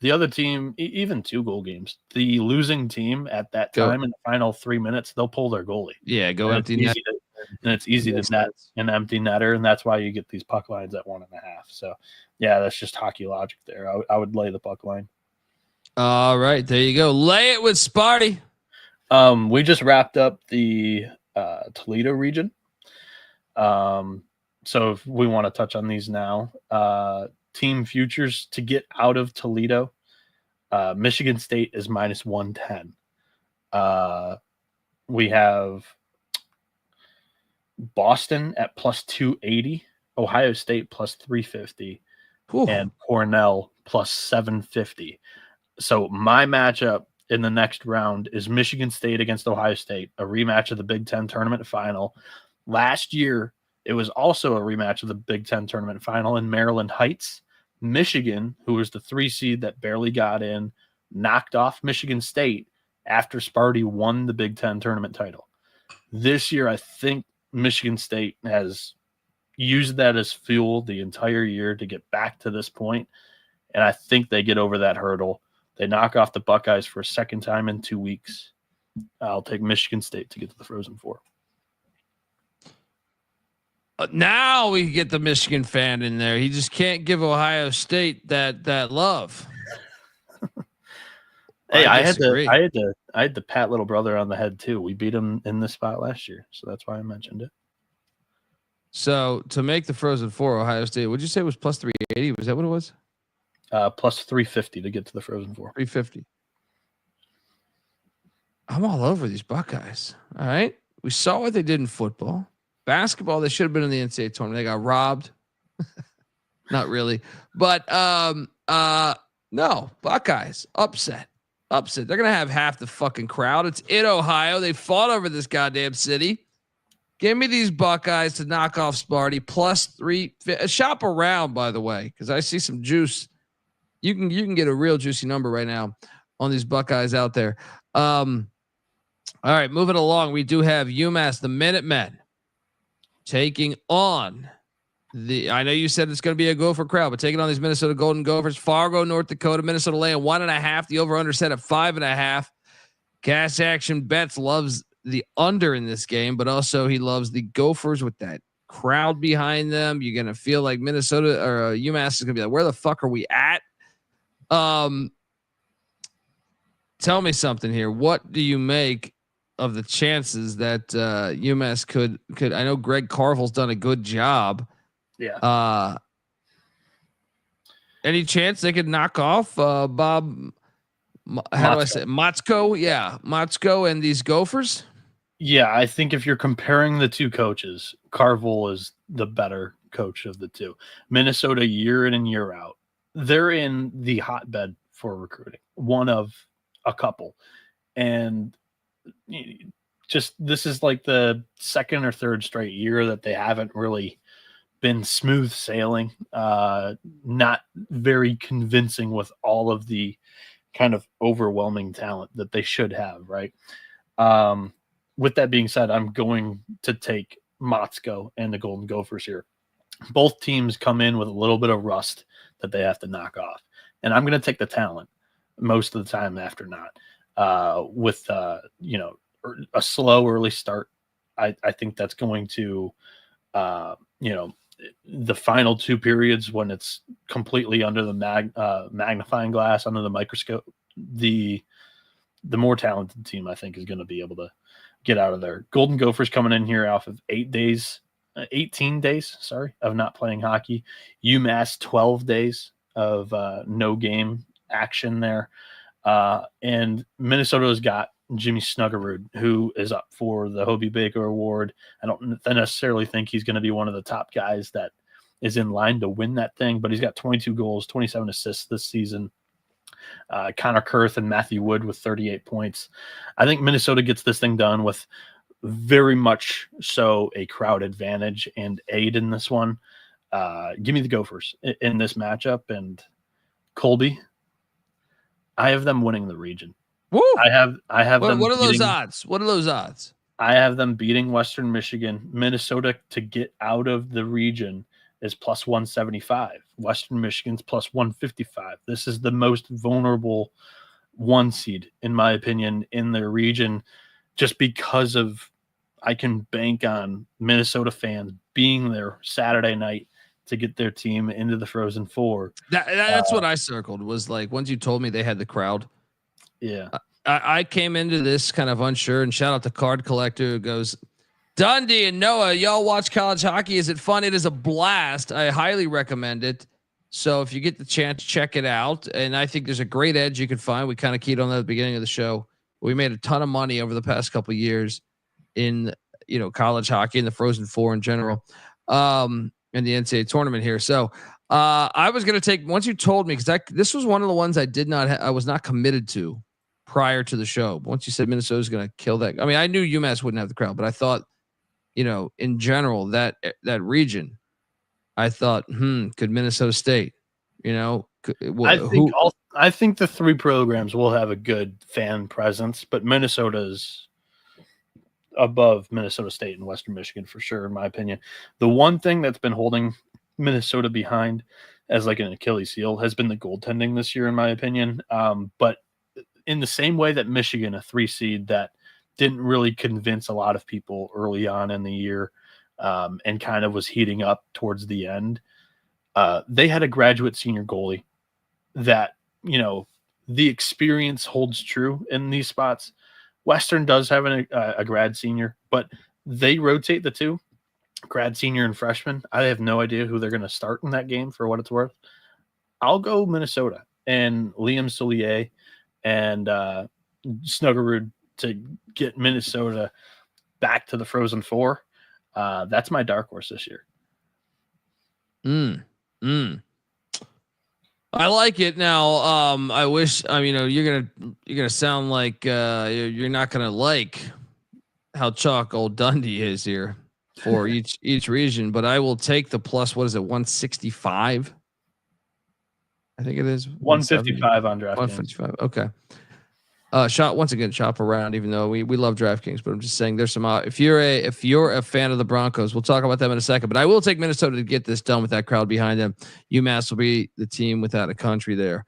the other team, even 2-goal games, the losing team at that time in the final 3 minutes, they'll pull their goalie. Yeah. Go empty net. And it's easy to net an empty netter, and that's why you get these puck lines at 1.5. So, yeah, that's just hockey logic there. I would lay the puck line. All right, there you go. Lay it with Sparty. We just wrapped up the Toledo region. So if we want to touch on these now, team futures to get out of Toledo. Michigan State is -110. We have Boston at +280, Ohio State +350, and Cornell +750. So my matchup in the next round is Michigan State against Ohio State, a rematch of the Big Ten tournament final. Last year, it was also a rematch of the Big Ten tournament final in Maryland Heights. Michigan, who was the 3 seed that barely got in, knocked off Michigan State after Sparty won the Big Ten tournament title. This year, I think Michigan State has used that as fuel the entire year to get back to this point, and I think they get over that hurdle. They knock off the Buckeyes for a second time in 2 weeks. I'll take Michigan State to get to the Frozen Four. Now we get the Michigan fan in there. He just can't give Ohio State that love. Hey, I had to pat little brother on the head too. We beat him in this spot last year, so that's why I mentioned it. So to make the Frozen Four, Ohio State, would you say it was plus 380? Was that what it was? Plus 350 to get to the Frozen Four. 350. I'm all over these Buckeyes. All right. We saw what they did in football. Basketball, they should have been in the NCAA tournament. They got robbed. Not really. But no, Buckeyes, upset. They're going to have half the fucking crowd. It's in Ohio. They fought over this goddamn city. Give me these Buckeyes to knock off Sparty plus 3. Shop around, by the way, because I see some juice. You can get a real juicy number right now on these Buckeyes out there. All right, moving along. We do have UMass, the Minutemen, taking on I know you said it's going to be a Gopher crowd, but taking on these Minnesota Golden Gophers. Fargo, North Dakota, Minnesota laying 1.5. The over/under set at 5.5. Cash Action Bets loves the under in this game, but also he loves the Gophers with that crowd behind them. You're going to feel like Minnesota or UMass is going to be like, where the fuck are we at? Tell me something here. What do you make of the chances that UMass could? I know Greg Carvel's done a good job. Yeah. Any chance they could knock off Bob? How do I say it? Motzko? Yeah, Motzko and these Gophers. Yeah, I think if you're comparing the two coaches, Carvel is the better coach of the two. Minnesota, year in and year out, they're in the hotbed for recruiting, one of a couple, and just this is like the second or third straight year that they haven't really been smooth sailing, not very convincing with all of the kind of overwhelming talent that they should have, right? With that being said, I'm going to take Motzko and the Golden Gophers here. Both teams come in with a little bit of rust that they have to knock off, and I'm going to take the talent most of the time after not. With a slow early start, I think that's going to the final two periods when it's completely under the magnifying glass, under the microscope, the more talented team I think is going to be able to get out of there. Golden Gophers coming in here off of 18 days, of not playing hockey. UMass 12 days of no game action there. And Minnesota's got Jimmy Snuggerud, who is up for the Hobie Baker Award. I don't necessarily think he's going to be one of the top guys that is in line to win that thing, but he's got 22 goals, 27 assists this season. Connor Kurth and Matthew Wood with 38 points. I think Minnesota gets this thing done with very much so a crowd advantage and aid in this one. Give me the Gophers in this matchup. And Colby, I have them winning the region. Woo! I have them. What are those odds? What are those odds? I have them beating Western Michigan. Minnesota to get out of the region is plus 175. Western Michigan's plus 155. This is the most vulnerable one seed, in my opinion, in their region, just because of I can bank on Minnesota fans being there Saturday night to get their team into the Frozen Four. That's what I circled, was like, once you told me they had the crowd. Yeah. I came into this kind of unsure, and shout out to Card Collector who goes, Dundee and Noah, y'all watch college hockey. Is it fun? It is a blast. I highly recommend it. So if you get the chance, check it out. And I think there's a great edge you can find. We kind of keyed on that at the beginning of the show. We made a ton of money over the past couple of years in, college hockey and the Frozen Four in general, in the NCAA tournament here. So I was going to take, once you told me, because this was one of the ones I was not committed to prior to the show. Once you said Minnesota's going to kill that. I mean, I knew UMass wouldn't have the crowd, but I thought, in general, that region, I thought, could Minnesota State, I think the three programs will have a good fan presence, but Minnesota's above Minnesota State and Western Michigan for sure, in my opinion. The one thing that's been holding Minnesota behind as like an Achilles heel has been the goaltending this year, in my opinion. But in the same way that Michigan, a 3 seed that didn't really convince a lot of people early on in the year, and kind of was heating up towards the end, they had a graduate senior goalie that, the experience holds true in these spots. Western does have a grad senior, but they rotate the two. grad, senior, and freshman. I have no idea who they're going to start in that game for what it's worth. I'll go Minnesota and Liam Soulier and Snuggerud to get Minnesota back to the Frozen Four. That's my dark horse this year. I like it. Now, I wish. You're gonna sound like you're not gonna like how chalk old Dundee is here for each region, but I will take the plus. What is it? 165. I think it is 155 on DraftKings. 155. Okay. Shop around, even though we love DraftKings, but I'm just saying there's some if you're a fan of the Broncos, we'll talk about them in a second, but I will take Minnesota to get this done with that crowd behind them. UMass will be the team without a country there.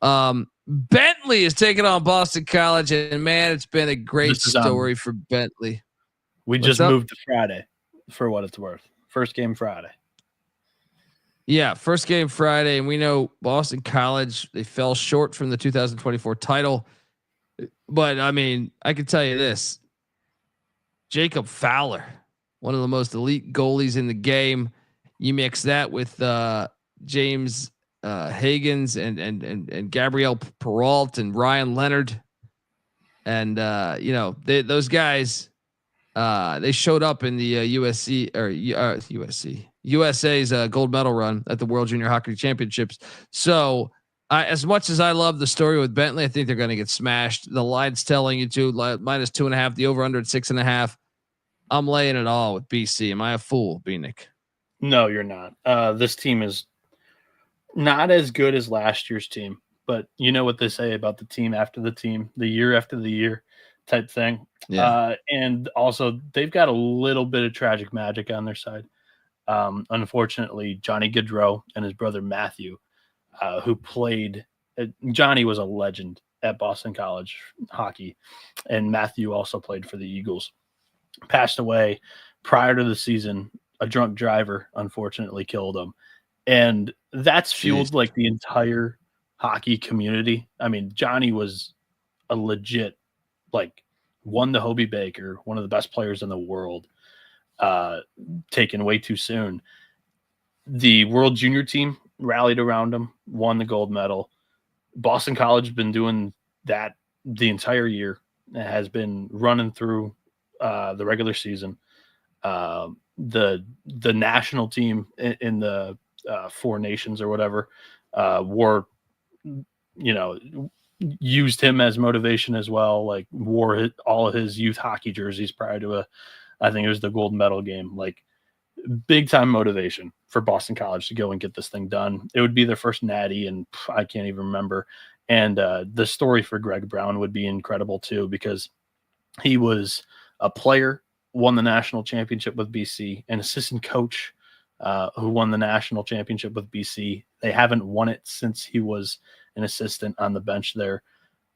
Bentley is taking on Boston College, and man, it's been a great story for Bentley. We just moved to Friday for what it's worth. First game Friday. Yeah, first game Friday, and we know Boston College, they fell short from the 2024 title. But I mean, I can tell you this: Jacob Fowler, one of the most elite goalies in the game. You mix that with James Higgins and Gabriel Peralt and Ryan Leonard, and those guys, they showed up in the USA's gold medal run at the World Junior Hockey Championships. So. As much as I love the story with Bentley, I think they're going to get smashed. The line's telling you to minus 2.5, the over under at 6.5. I'm laying it all with BC. Am I a fool, Bieniek? No, you're not. This team is not as good as last year's team, but you know what they say about the team after the team, the year after the year type thing. Yeah. And also they've got a little bit of tragic magic on their side. Unfortunately, Johnny Gaudreau and his brother Matthew, who played Johnny was a legend at Boston College hockey, and Matthew also played for the Eagles, passed away prior to the season. A drunk driver unfortunately killed him, and that's fueled like the entire hockey community. I mean, Johnny was a legit, like, won the Hobie Baker, one of the best players in the world, taken way too soon. The World Junior team rallied around him, won the gold medal. Boston College has been doing that the entire year. It has been running through the regular season. The national team in the Four Nations or whatever used him as motivation as well. Like, wore all of his youth hockey jerseys prior to I think it was the gold medal game. Like, big time motivation for Boston College to go and get this thing done. It would be their first natty, and I can't even remember. And the story for Greg Brown would be incredible too, because he was a player, won the national championship with BC, an assistant coach who won the national championship with BC. They haven't won it since he was an assistant on the bench there.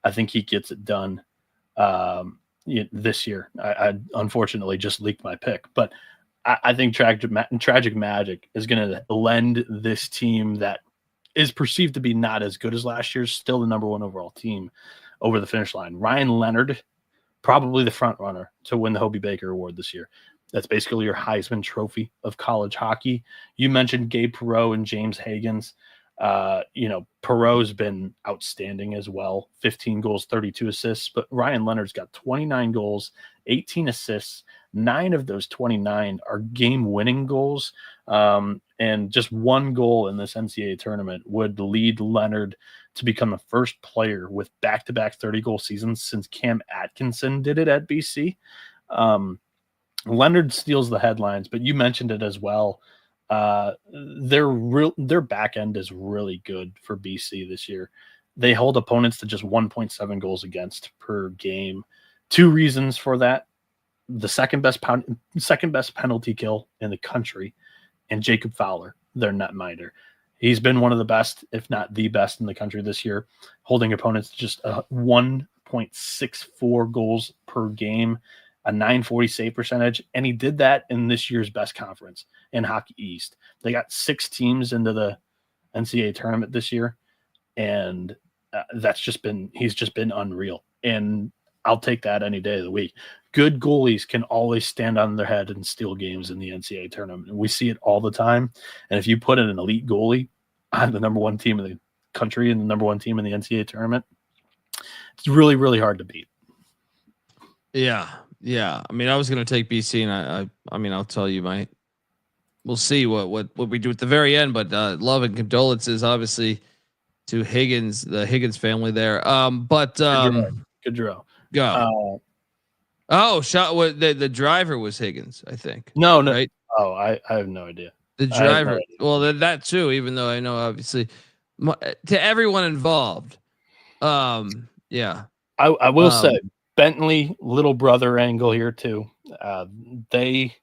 I think he gets it done this year. I unfortunately just leaked my pick, but I think tragic magic is going to lend this team that is perceived to be not as good as last year's, still the number one overall team, over the finish line. Ryan Leonard, probably the front runner to win the Hobie Baker Award this year. That's basically your Heisman Trophy of college hockey. You mentioned Gabe Perreault and James Higgins. Perreault's been outstanding as well. 15 goals, 32 assists. But Ryan Leonard's got 29 goals, 18 assists. 9 of those 29 are game-winning goals. And just one goal in this NCAA tournament would lead Leonard to become the first player with back-to-back 30-goal seasons since Cam Atkinson did it at BC. Leonard steals the headlines, but you mentioned it as well. Their back end is really good for BC this year. They hold opponents to just 1.7 goals against per game. 2 reasons for that: the second best penalty kill in the country, and Jacob Fowler, their netminder. He's been one of the best, if not the best, in the country this year, holding opponents to just 1.64 goals per game, a .940 save percentage, and he did that in this year's best conference in Hockey East. They got 6 teams into the NCAA tournament this year, and he's just been unreal. And I'll take that any day of the week. Good goalies can always stand on their head and steal games in the NCAA tournament. We see it all the time. And if you put in an elite goalie on the number one team in the country and the number one team in the NCAA tournament, it's really, really hard to beat. Yeah. I mean, I was going to take BC, and I mean, I'll tell you, we'll see what we do at the very end. But love and condolences, obviously, to Higgins, the Higgins family there. Good draw. Go. The driver was Higgins, I think. No. Right? Oh, I have no idea. The driver. Well, that too. Even though I know, obviously, to everyone involved. Yeah. I will say Bentley little brother angle here too. They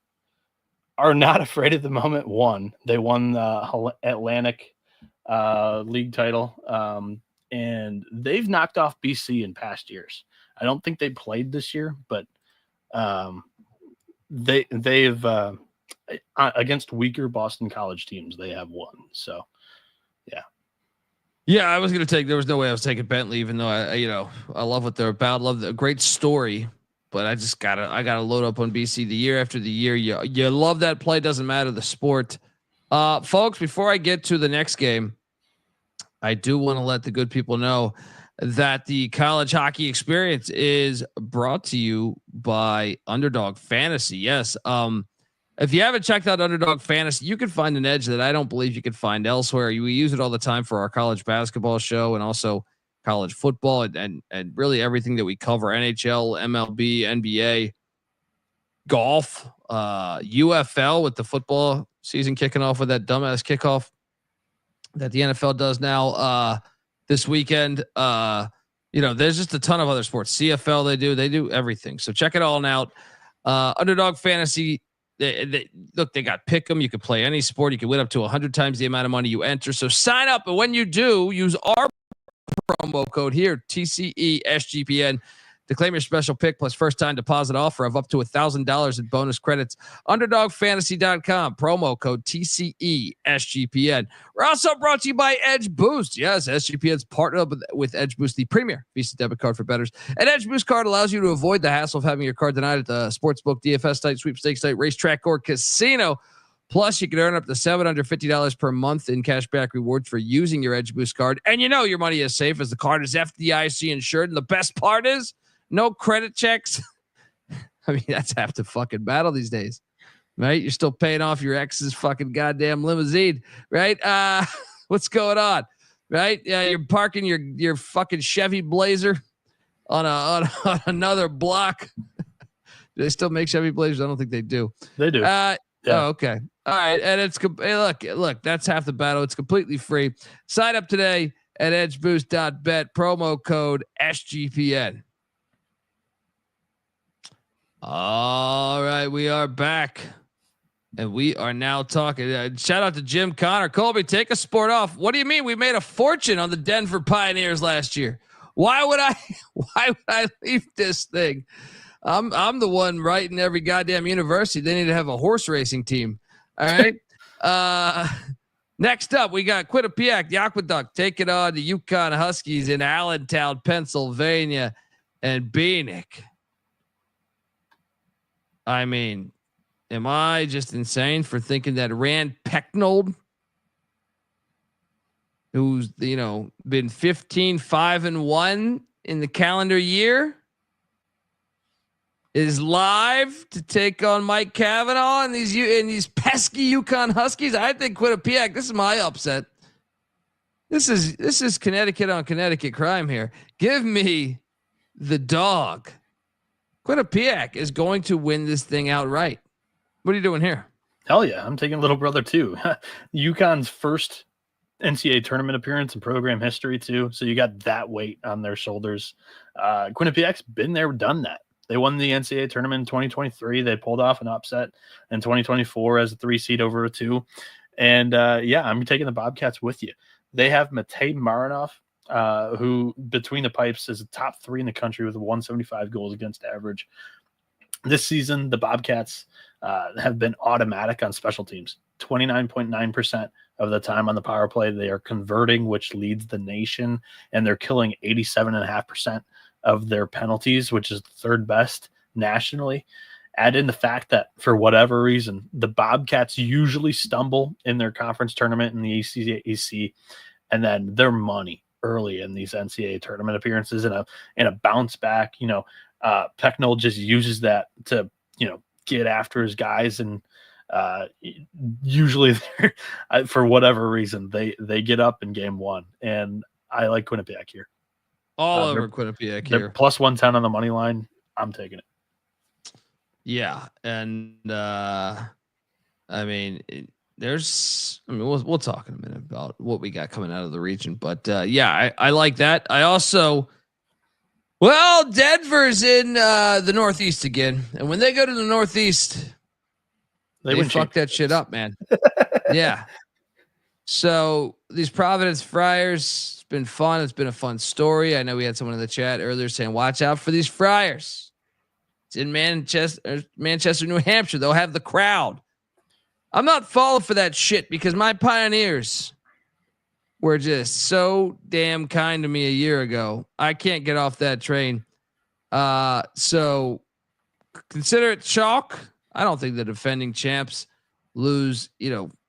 are not afraid at the moment. They won the Atlantic league title, and they've knocked off BC in past years. I don't think they played this year, but they've against weaker Boston College teams they have won. So yeah, I was gonna take. There was no way I was taking Bentley, even though I love what they're about. Love the great story, but I gotta load up on BC the year after the year. You love that play. Doesn't matter the sport, folks. Before I get to the next game, I do want to let the good people know that the college hockey experience is brought to you by Underdog Fantasy. Yes. If you haven't checked out Underdog Fantasy, you can find an edge that I don't believe you can find elsewhere. We use it all the time for our college basketball show and also college football and really everything that we cover: NHL, MLB, NBA, golf, UFL with the football season kicking off with that dumbass kickoff that the NFL does now this weekend. There's just a ton of other sports. CFL, they do everything. So check it all out. Underdog Fantasy. They got Pick'em. You can play any sport. You can win up to 100 times the amount of money you enter. So sign up, and when you do, use our promo code here, TCESGPN, to claim your special pick plus first-time deposit offer of up to $1,000 in bonus credits. UnderdogFantasy.com, promo code TCESGPN. We're also brought to you by Edge Boost. Yes, SGPN's partnered with Edge Boost, the premier Visa debit card for bettors. An Edge Boost card allows you to avoid the hassle of having your card denied at the sportsbook, DFS site, sweepstakes site, racetrack, or casino. Plus, you can earn up to $750 per month in cashback rewards for using your Edge Boost card. And your money is safe as the card is FDIC insured. And the best part is, no credit checks. I mean, that's half the fucking battle these days, right? You're still paying off your ex's fucking goddamn limousine, right? What's going on, right? Yeah, you're parking your fucking Chevy Blazer on another block. Do they still make Chevy Blazers? I don't think they do. They do. Yeah. Oh, okay. All right. And it's look, that's half the battle. It's completely free. Sign up today at edgeboost.bet, promo code SGPN. All right, we are back, and we are now talking. Shout out to Jim Connor. Colby, take a sport off. What do you mean? We made a fortune on the Denver Pioneers last year. Why would I leave this thing? I'm the one writing every goddamn university. They need to have a horse racing team. All right. Next up, we got Quinnipiac, the Aqueduct, taking on the UConn Huskies in Allentown, Pennsylvania, and Bieniek. I mean, am I just insane for thinking that Rand Pecknold, who's been 15-5-1 in the calendar year, is live to take on Mike Cavanaugh and these pesky UConn Huskies? I think Quinnipiac. This is my upset. This is Connecticut on Connecticut crime here. Give me the dog. Quinnipiac is going to win this thing outright. What are you doing here? Hell yeah, I'm taking little brother too. UConn's first NCAA tournament appearance in program history too, so you got that weight on their shoulders. Quinnipiac's been there, done that. They won the NCAA tournament in 2023. They pulled off an upset in 2024 as a 3 seed over a 2. And I'm taking the Bobcats with you. They have Matej Marinov, who between the pipes is a top 3 in the country with a 175 goals against average. This season, the Bobcats have been automatic on special teams. 29.9% of the time on the power play, they are converting, which leads the nation, and they're killing 87.5% of their penalties, which is the third best nationally. Add in the fact that for whatever reason, the Bobcats usually stumble in their conference tournament in the ACC, and then their money early in these NCAA tournament appearances and a bounce back. Pecknold just uses that to get after his guys, and usually for whatever reason they get up in game one, and I like Quinnipiac here. All over Quinnipiac they're here. Plus 110 on the money line. I'm taking it. Yeah, and I mean, we'll talk in a minute about what we got coming out of the region, but I like that. I also, Denver's in the Northeast again, and when they go to the Northeast, they fuck that shit up, man. Yeah. So these Providence Friars, it's been fun. It's been a fun story. I know we had someone in the chat earlier saying, "Watch out for these Friars." It's in Manchester, New Hampshire. They'll have the crowd. I'm not falling for that shit because my Pioneers were just so damn kind to me a year ago. I can't get off that train. So consider it chalk. I don't think the defending champs lose,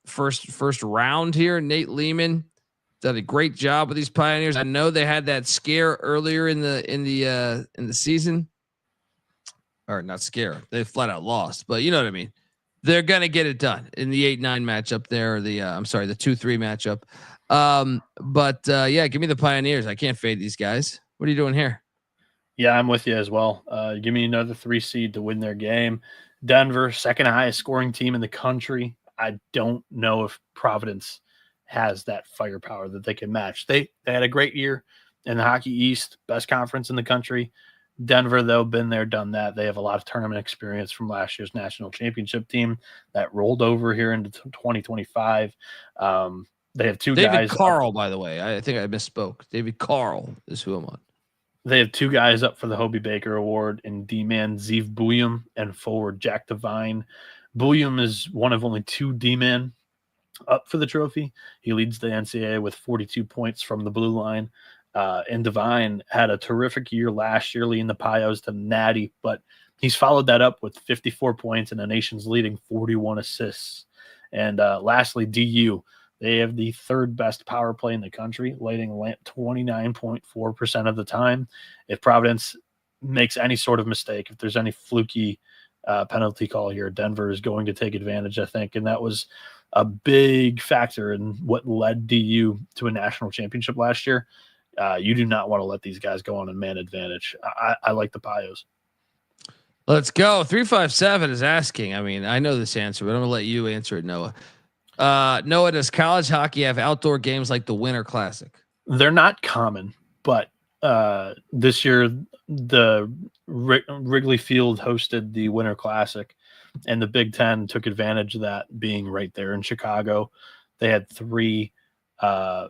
first round here. Nate Lehman did a great job with these Pioneers. I know they had that scare earlier in the season. Or not scare. They flat out lost, but you know what I mean. They're gonna get it done in the 8-9 matchup there, or the 2-3 matchup. Give me the Pioneers. I can't fade these guys. What are you doing here? Yeah, I'm with you as well. Give me another 3 seed to win their game. Denver, second highest scoring team in the country. I don't know if Providence has that firepower that they can match. They had a great year in the Hockey East, best conference in the country. Denver, though, been there, done that. They have a lot of tournament experience from last year's national championship team that rolled over here into 2025. They have two guys. David Carl, by the way. I think I misspoke. David Carl is who I'm on. They have two guys up for the Hobie Baker Award in D-man Zeev Bouillon and forward Jack Devine. Bouillon is one of only 2 D-men up for the trophy. He leads the NCAA with 42 points from the blue line. And Devine had a terrific year last year, leading the Pios to natty, but he's followed that up with 54 points and a nation's leading 41 assists. And lastly, DU, they have the third best power play in the country, lighting 29.4% of the time. If Providence makes any sort of mistake, if there's any fluky penalty call here, Denver is going to take advantage, I think. And that was a big factor in what led DU to a national championship last year. You do not want to let these guys go on a man advantage. I like the Pios. Let's go. 357 is asking. I mean, I know this answer, but I'm going to let you answer it, Noah. Noah, does college hockey have outdoor games like the Winter Classic? They're not common, but this year the Wrigley Field hosted the Winter Classic, and the Big Ten took advantage of that being right there in Chicago. They had 3, or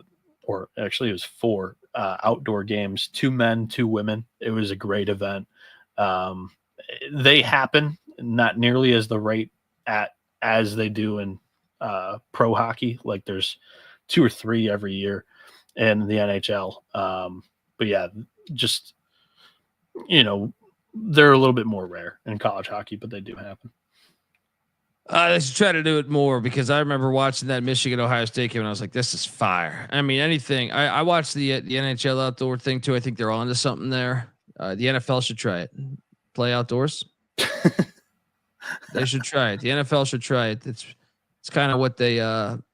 actually it was 4 outdoor games, 2 men, 2 women. It was a great event. They happen not nearly as the rate as they do in pro hockey. Like there's 2 or 3 every year in the NHL. But yeah, just, they're a little bit more rare in college hockey, but they do happen. They should try to do it more, because I remember watching that Michigan-Ohio State game and I was like, this is fire. I mean, anything. I watched the NHL outdoor thing too. I think they're on to something there. The NFL should try it. Play outdoors. They should try it. The NFL should try it. It's kind of what they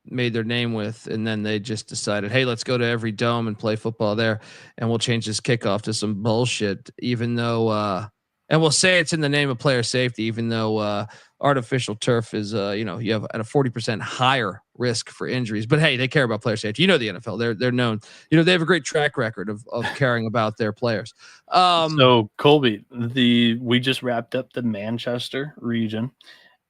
made their name with, and then they just decided, hey, let's go to every dome and play football there, and we'll change this kickoff to some bullshit, even though and we'll say it's in the name of player safety, even though artificial turf is, you have at a 40% higher risk for injuries. But hey, they care about player safety. The NFL, they're known. They have a great track record of caring about their players. So Colby, we just wrapped up the Manchester region,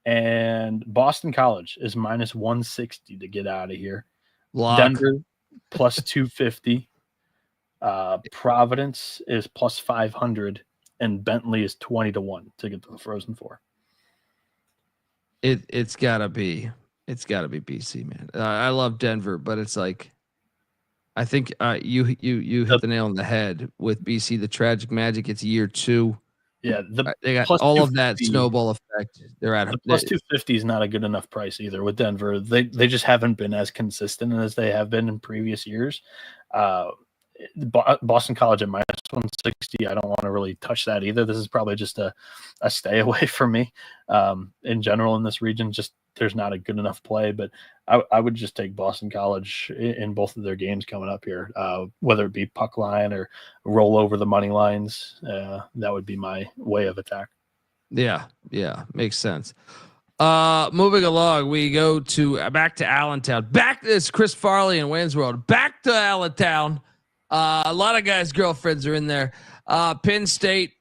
and Boston College is minus 160 to get out of here. Lock. Denver plus 250. Providence is plus 500. And Bentley is 20-1 to get to the Frozen Four. It's gotta be BC, man. I love Denver, but it's like, I think you hit the nail on the head with BC. The Tragic Magic. It's year 2. Yeah, They got plus all of that 250 snowball effect. They're at the plus 250 is not a good enough price either with Denver. They just haven't been as consistent as they have been in previous years. Boston College at minus 160. I don't want to really touch that either. This is probably just a stay away for me in general in this region. Just there's not a good enough play, but I would just take Boston College in both of their games coming up here, whether it be puck line or roll over the money lines. That would be my way of attack. Yeah, makes sense. Moving along, we go to back to Allentown. Back to this Chris Farley and Wayne's World. Back to Allentown. A lot of guys' girlfriends are in there. Penn State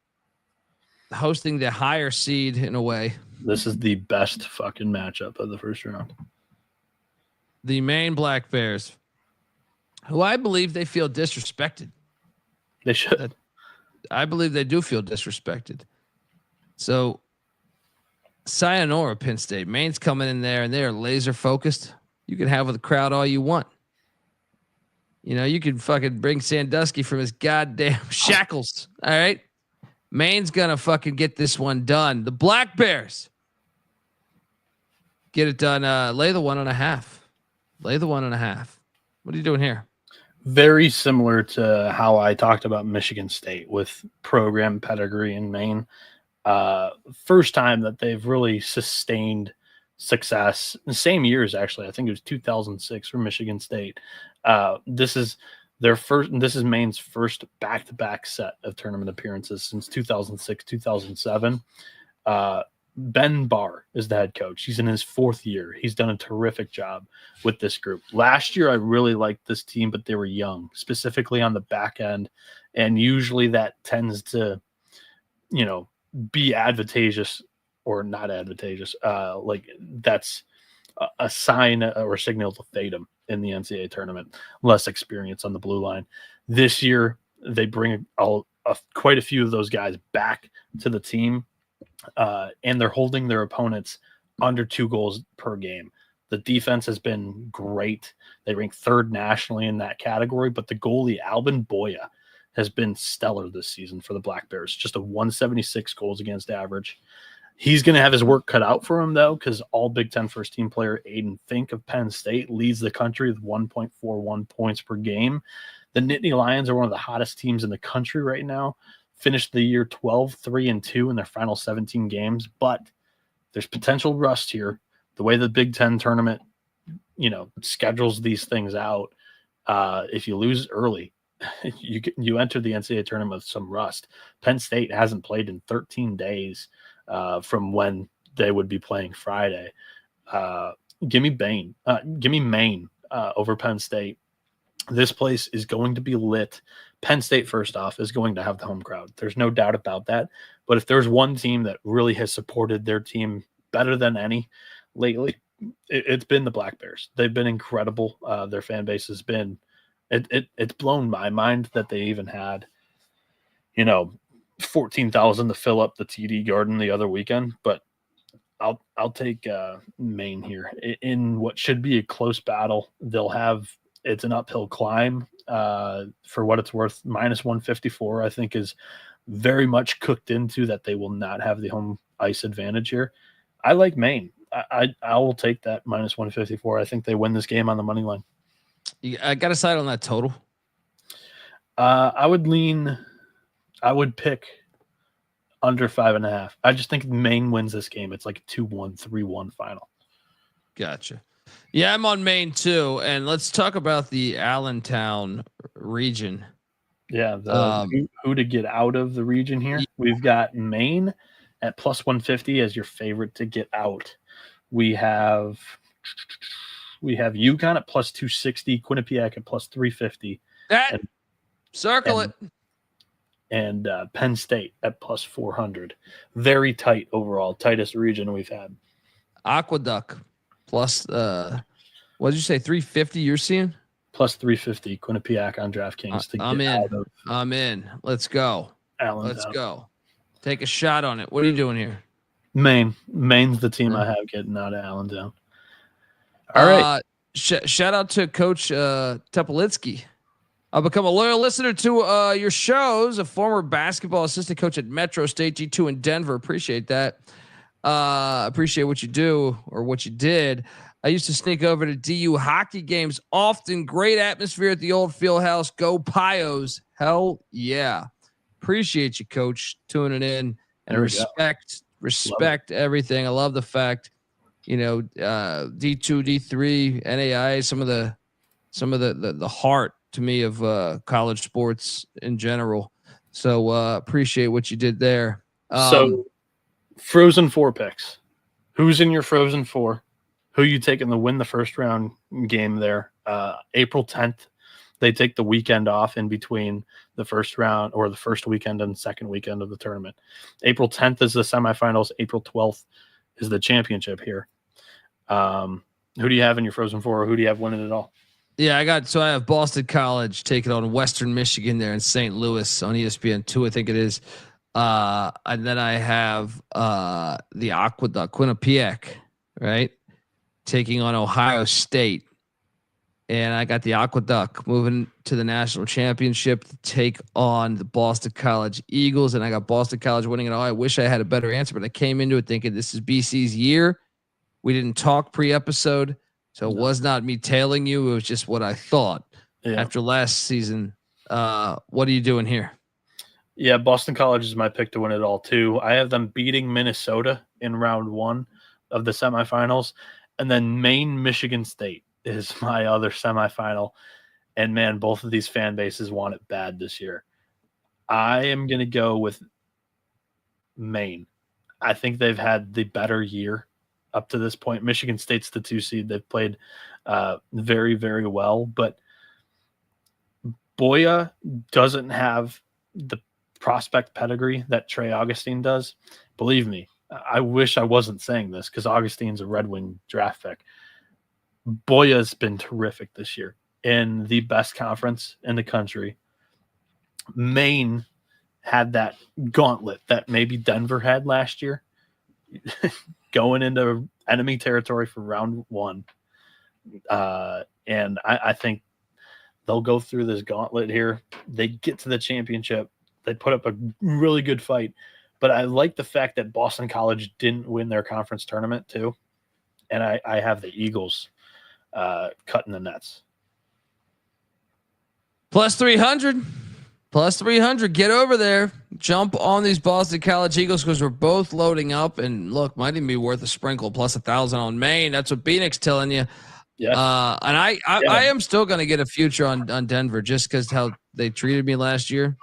hosting the higher seed in a way. This is the best fucking matchup of the first round. The Maine Black Bears, who I believe they feel disrespected. They should. I believe they do feel disrespected. So, sayonara, Penn State. Maine's coming in there, and they're laser focused. You can have with the crowd all you want. You know, you can fucking bring Sandusky from his goddamn shackles. All right. Maine's going to fucking get this one done. The Black Bears get it done. Lay the 1.5. Lay the 1.5. What are you doing here? Very similar to how I talked about Michigan State with program pedigree in Maine. First time that they've really sustained success. The same years, actually. I think it was 2006 for Michigan State. This is Maine's first back-to-back set of tournament appearances since 2006, 2007. Ben Barr is the head coach. He's in his 4th year. He's done a terrific job with this group. Last year, I really liked this team, but they were young, specifically on the back end. And usually that tends to, be advantageous or not advantageous. Like that's a sign or a signal to fade them in the NCAA tournament. Less experience on the blue line. This year, they bring quite a few of those guys back to the team, and they're holding their opponents under 2 goals per game. The defense has been great. They rank 3rd nationally in that category, but the goalie, Albin Boya, has been stellar this season for the Black Bears. Just a 176 goals against average. He's going to have his work cut out for him, though, because all Big Ten first-team player Aiden Fink of Penn State leads the country with 1.41 points per game. The Nittany Lions are one of the hottest teams in the country right now. Finished the year 12-3-2 in their final 17 games, but there's potential rust here. The way the Big Ten tournament, schedules these things out, if you lose early, you enter the NCAA tournament with some rust. Penn State hasn't played in 13 days from when they would be playing Friday. Give me Maine over Penn State. This place is going to be lit. Penn State, first off, is going to have the home crowd. There's no doubt about that. But if there's one team that really has supported their team better than any lately, it's been the Black Bears. They've been incredible. Their fan base has been it's blown my mind that they even had 14,000 to fill up the TD Garden the other weekend. But I'll take Maine here in what should be a close battle. It's an uphill climb. For what it's worth, minus 154 I think is very much cooked into that they will not have the home ice advantage here. I like Maine. I will take that minus 154. I think they win this game on the money line. I got to side on that total. I would pick under 5.5. I just think Maine wins this game. It's like a 2-1, 3-1 final. Gotcha. Yeah, I'm on Maine too. And let's talk about the Allentown region. Yeah, who to get out of the region here. We've got Maine at plus 150 as your favorite to get out. We have UConn at plus 260, Quinnipiac at plus 350. Circle it. And Penn State at plus 400. Very tight overall, tightest region we've had. Aqueduct plus, what did you say, 350 you're seeing? Plus 350, Quinnipiac on DraftKings. I'm in. Let's go. Allentown. Let's go. Take a shot on it. What are you doing here? Maine's the team I have getting out of Allentown. All right. Shout out to Coach Tepolitsky. I'll become a loyal listener to your shows. A former basketball assistant coach at Metro State G2 in Denver. Appreciate that. Appreciate what you do or what you did. I used to sneak over to DU hockey games often. Great atmosphere at the old field house. Go Pios. Hell yeah. Appreciate you, coach, tuning in, and respect everything. I love the fact, D2, D3, NAI, some of the heart to me of college sports in general. So appreciate what you did there. So Frozen Four picks. Who's in your Frozen Four? Who you taking to win the first round game there? April 10th. They take the weekend off in between the first round or the first weekend and second weekend of the tournament. April 10th is the semifinals. April 12th is the championship here. Who do you have in your Frozen Four, or who do you have winning it all? Yeah, I have Boston College taking on Western Michigan there in St. Louis on ESPN2, I think it is. And then I have the Aqueduct, Quinnipiac, right, taking on Ohio State. And I got the Aqueduct moving to the national championship to take on the Boston College Eagles. And I got Boston College winning it all. I wish I had a better answer, but I came into it thinking this is BC's year. We didn't talk pre-episode, so it was not me tailing you. It was just what I thought after last season. What are you doing here? Yeah, Boston College is my pick to win it all, too. I have them beating Minnesota in round 1 of the semifinals. And then Maine, Michigan State is my other semifinal. And, man, both of these fan bases want it bad this year. I am going to go with Maine. I think they've had the better year up to this point. Michigan State's the 2 seed. They've played very, very well. But Boya doesn't have the prospect pedigree that Trey Augustine does. Believe me, I wish I wasn't saying this because Augustine's a Red Wing draft pick. Boya's been terrific this year in the best conference in the country. Maine had that gauntlet that maybe Denver had last year going into enemy territory for round 1. And I think they'll go through this gauntlet here. They get to the championship. They put up a really good fight. But I like the fact that Boston College didn't win their conference tournament too. And I have the Eagles cutting the nets. Plus 300. Get over there. Jump on these Boston College Eagles because we're both loading up. And look, might even be worth a sprinkle plus 1,000 on Maine. That's what Bieniek's telling you. Yeah. And I am still going to get a future on Denver just because how they treated me last year.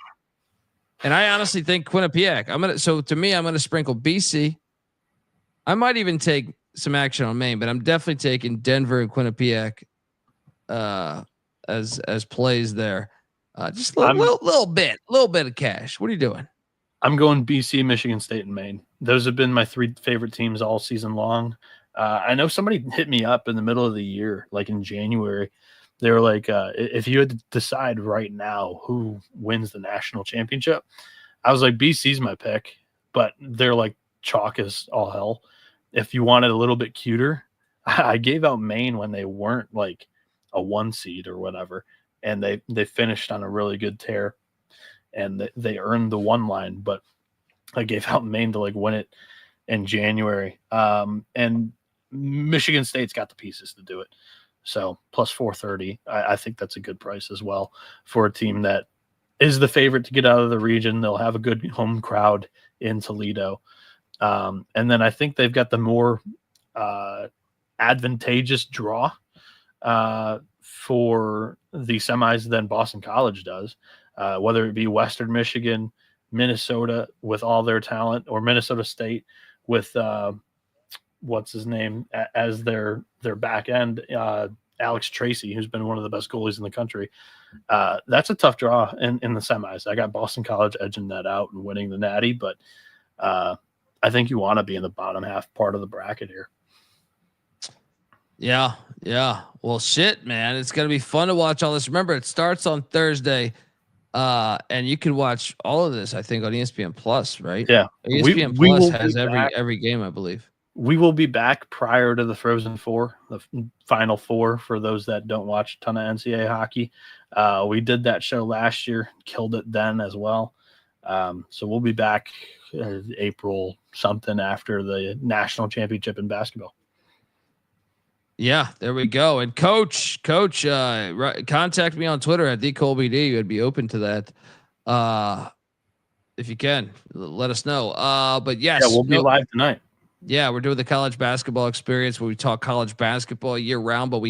And I honestly think Quinnipiac. So to me, I'm going to sprinkle BC. I might even take some action on Maine, but I'm definitely taking Denver and Quinnipiac as plays there. Just a little bit of cash. What are you doing? I'm going BC, Michigan State, and Maine. Those have been my 3 favorite teams all season long. I know somebody hit me up in the middle of the year, like in January. They were like, if you had to decide right now who wins the national championship, I was like, BC's my pick, but they're like chalk as all hell. If you wanted a little bit cuter, I gave out Maine when they weren't like a 1 seed or whatever. And they finished on a really good tear and they earned the 1 line, but I gave out Maine to like win it in January. And Michigan State's got the pieces to do it. So plus 430, I think that's a good price as well for a team that is the favorite to get out of the region. They'll have a good home crowd in Toledo. And then I think they've got the more advantageous draw for the semis than Boston College does, whether it be Western Michigan, Minnesota with all their talent, or Minnesota State with what's his name as their back end, Alex Tracy, who's been one of the best goalies in the country. That's a tough draw in the semis. I got Boston College edging that out and winning the Natty, but I think you want to be in the bottom half part of the bracket here. Yeah. Well, shit, man. It's going to be fun to watch all this. Remember, it starts on Thursday, and you can watch all of this, I think, on ESPN Plus, right? Yeah. ESPN Plus has every game, I believe. We will be back prior to the Frozen Four, the Final Four, for those that don't watch a ton of NCAA hockey. We did that show last year, killed it then as well. So we'll be back April something after the national championship in basketball. Yeah, there we go. And coach, contact me on Twitter at @TheColbyD. I'd be open to that. If you can, let us know. But yes, yeah, we'll be live tonight. Yeah, we're doing the college basketball experience where we talk college basketball year round, but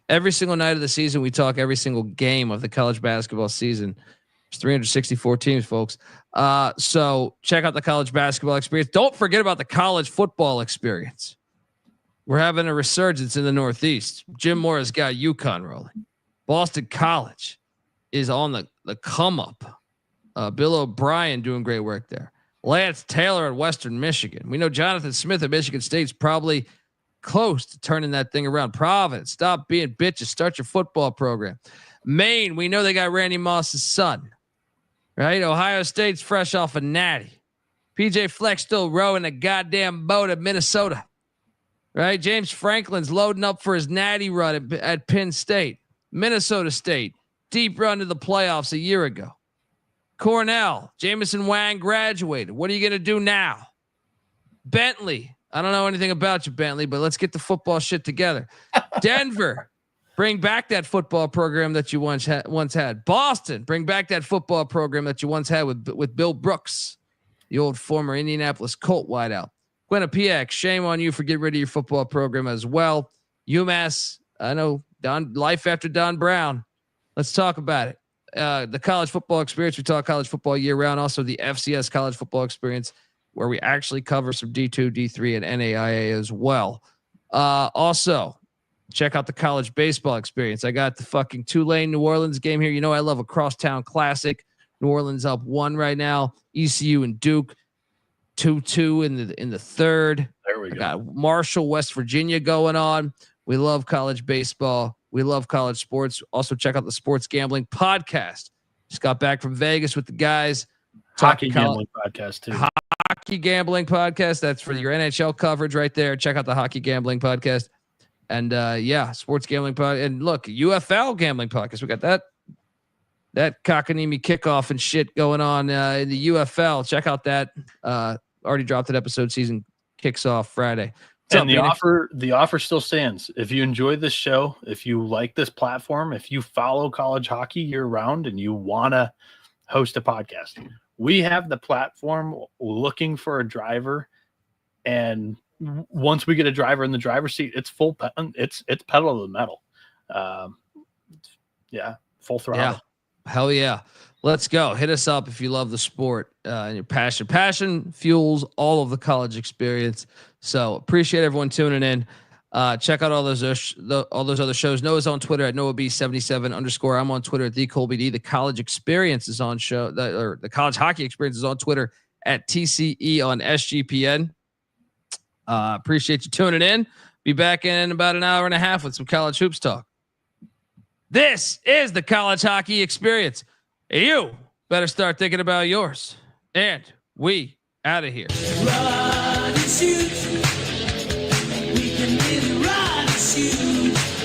every single night of the season, we talk every single game of the college basketball season. It's 364 teams, folks. So check out the college basketball experience. Don't forget about the college football experience. We're having a resurgence in the Northeast. Jim Moore has got UConn rolling. Boston College is on the come up. Bill O'Brien doing great work there. Lance Taylor at Western Michigan. We know Jonathan Smith at Michigan State's probably close to turning that thing around. Providence, stop being bitches. Start your football program. Maine, we know they got Randy Moss's son, right? Ohio State's fresh off a natty. PJ Fleck still rowing a goddamn boat at Minnesota, right? James Franklin's loading up for his natty run at Penn State. Minnesota State, deep run to the playoffs a year ago. Cornell, Jamison Wang graduated. What are you going to do now? Bentley, I don't know anything about you, Bentley, but let's get the football shit together. Denver, bring back that football program that you once had. Boston, bring back that football program that you once had with Bill Brooks, the old former Indianapolis Colt wideout. Quinnipiac, shame on you for getting rid of your football program as well. UMass, I know life after Don Brown. Let's talk about it. The college football experience. We talk college football year round. Also the FCS college football experience, where we actually cover some D2, D3, and NAIA as well. Also, check out the college baseball experience. I got the fucking Tulane New Orleans game here. You know I love a crosstown classic. New Orleans up 1 right now. ECU and Duke 2-2 in the third. There we go. Got Marshall, West Virginia going on. We love college baseball. We love college sports. Also, check out the Sports Gambling Podcast. Just got back from Vegas with the guys. Hockey Gambling Podcast, too. Hockey Gambling Podcast. That's for your NHL coverage right there. Check out the Hockey Gambling Podcast. And, Sports Gambling Podcast. And look, UFL Gambling Podcast. We got that cockanimi kickoff and shit going on in the UFL. Check out that. Already dropped that episode. Season kicks off Friday. And the offer still stands. If you enjoy this show, if you like this platform, if you follow college hockey year round and you want to host a podcast, we have the platform looking for a driver. And once we get a driver in the driver's seat, it's it's pedal to the metal. Full throttle. Yeah. Hell yeah. Let's go. Hit us up if you love the sport and your passion. Passion fuels all of the college experience. So appreciate everyone tuning in. Check out all those other shows. Noah's on Twitter at NoahB77_. I'm on Twitter at TheColbyD. The college experience is on the college hockey experience is on Twitter at TCE on SGPN. Appreciate you tuning in. Be back in about an hour and a half with some college hoops talk. This is the college hockey experience. You better start thinking about yours. And we out of here. Run and shoot. We can really run and shoot.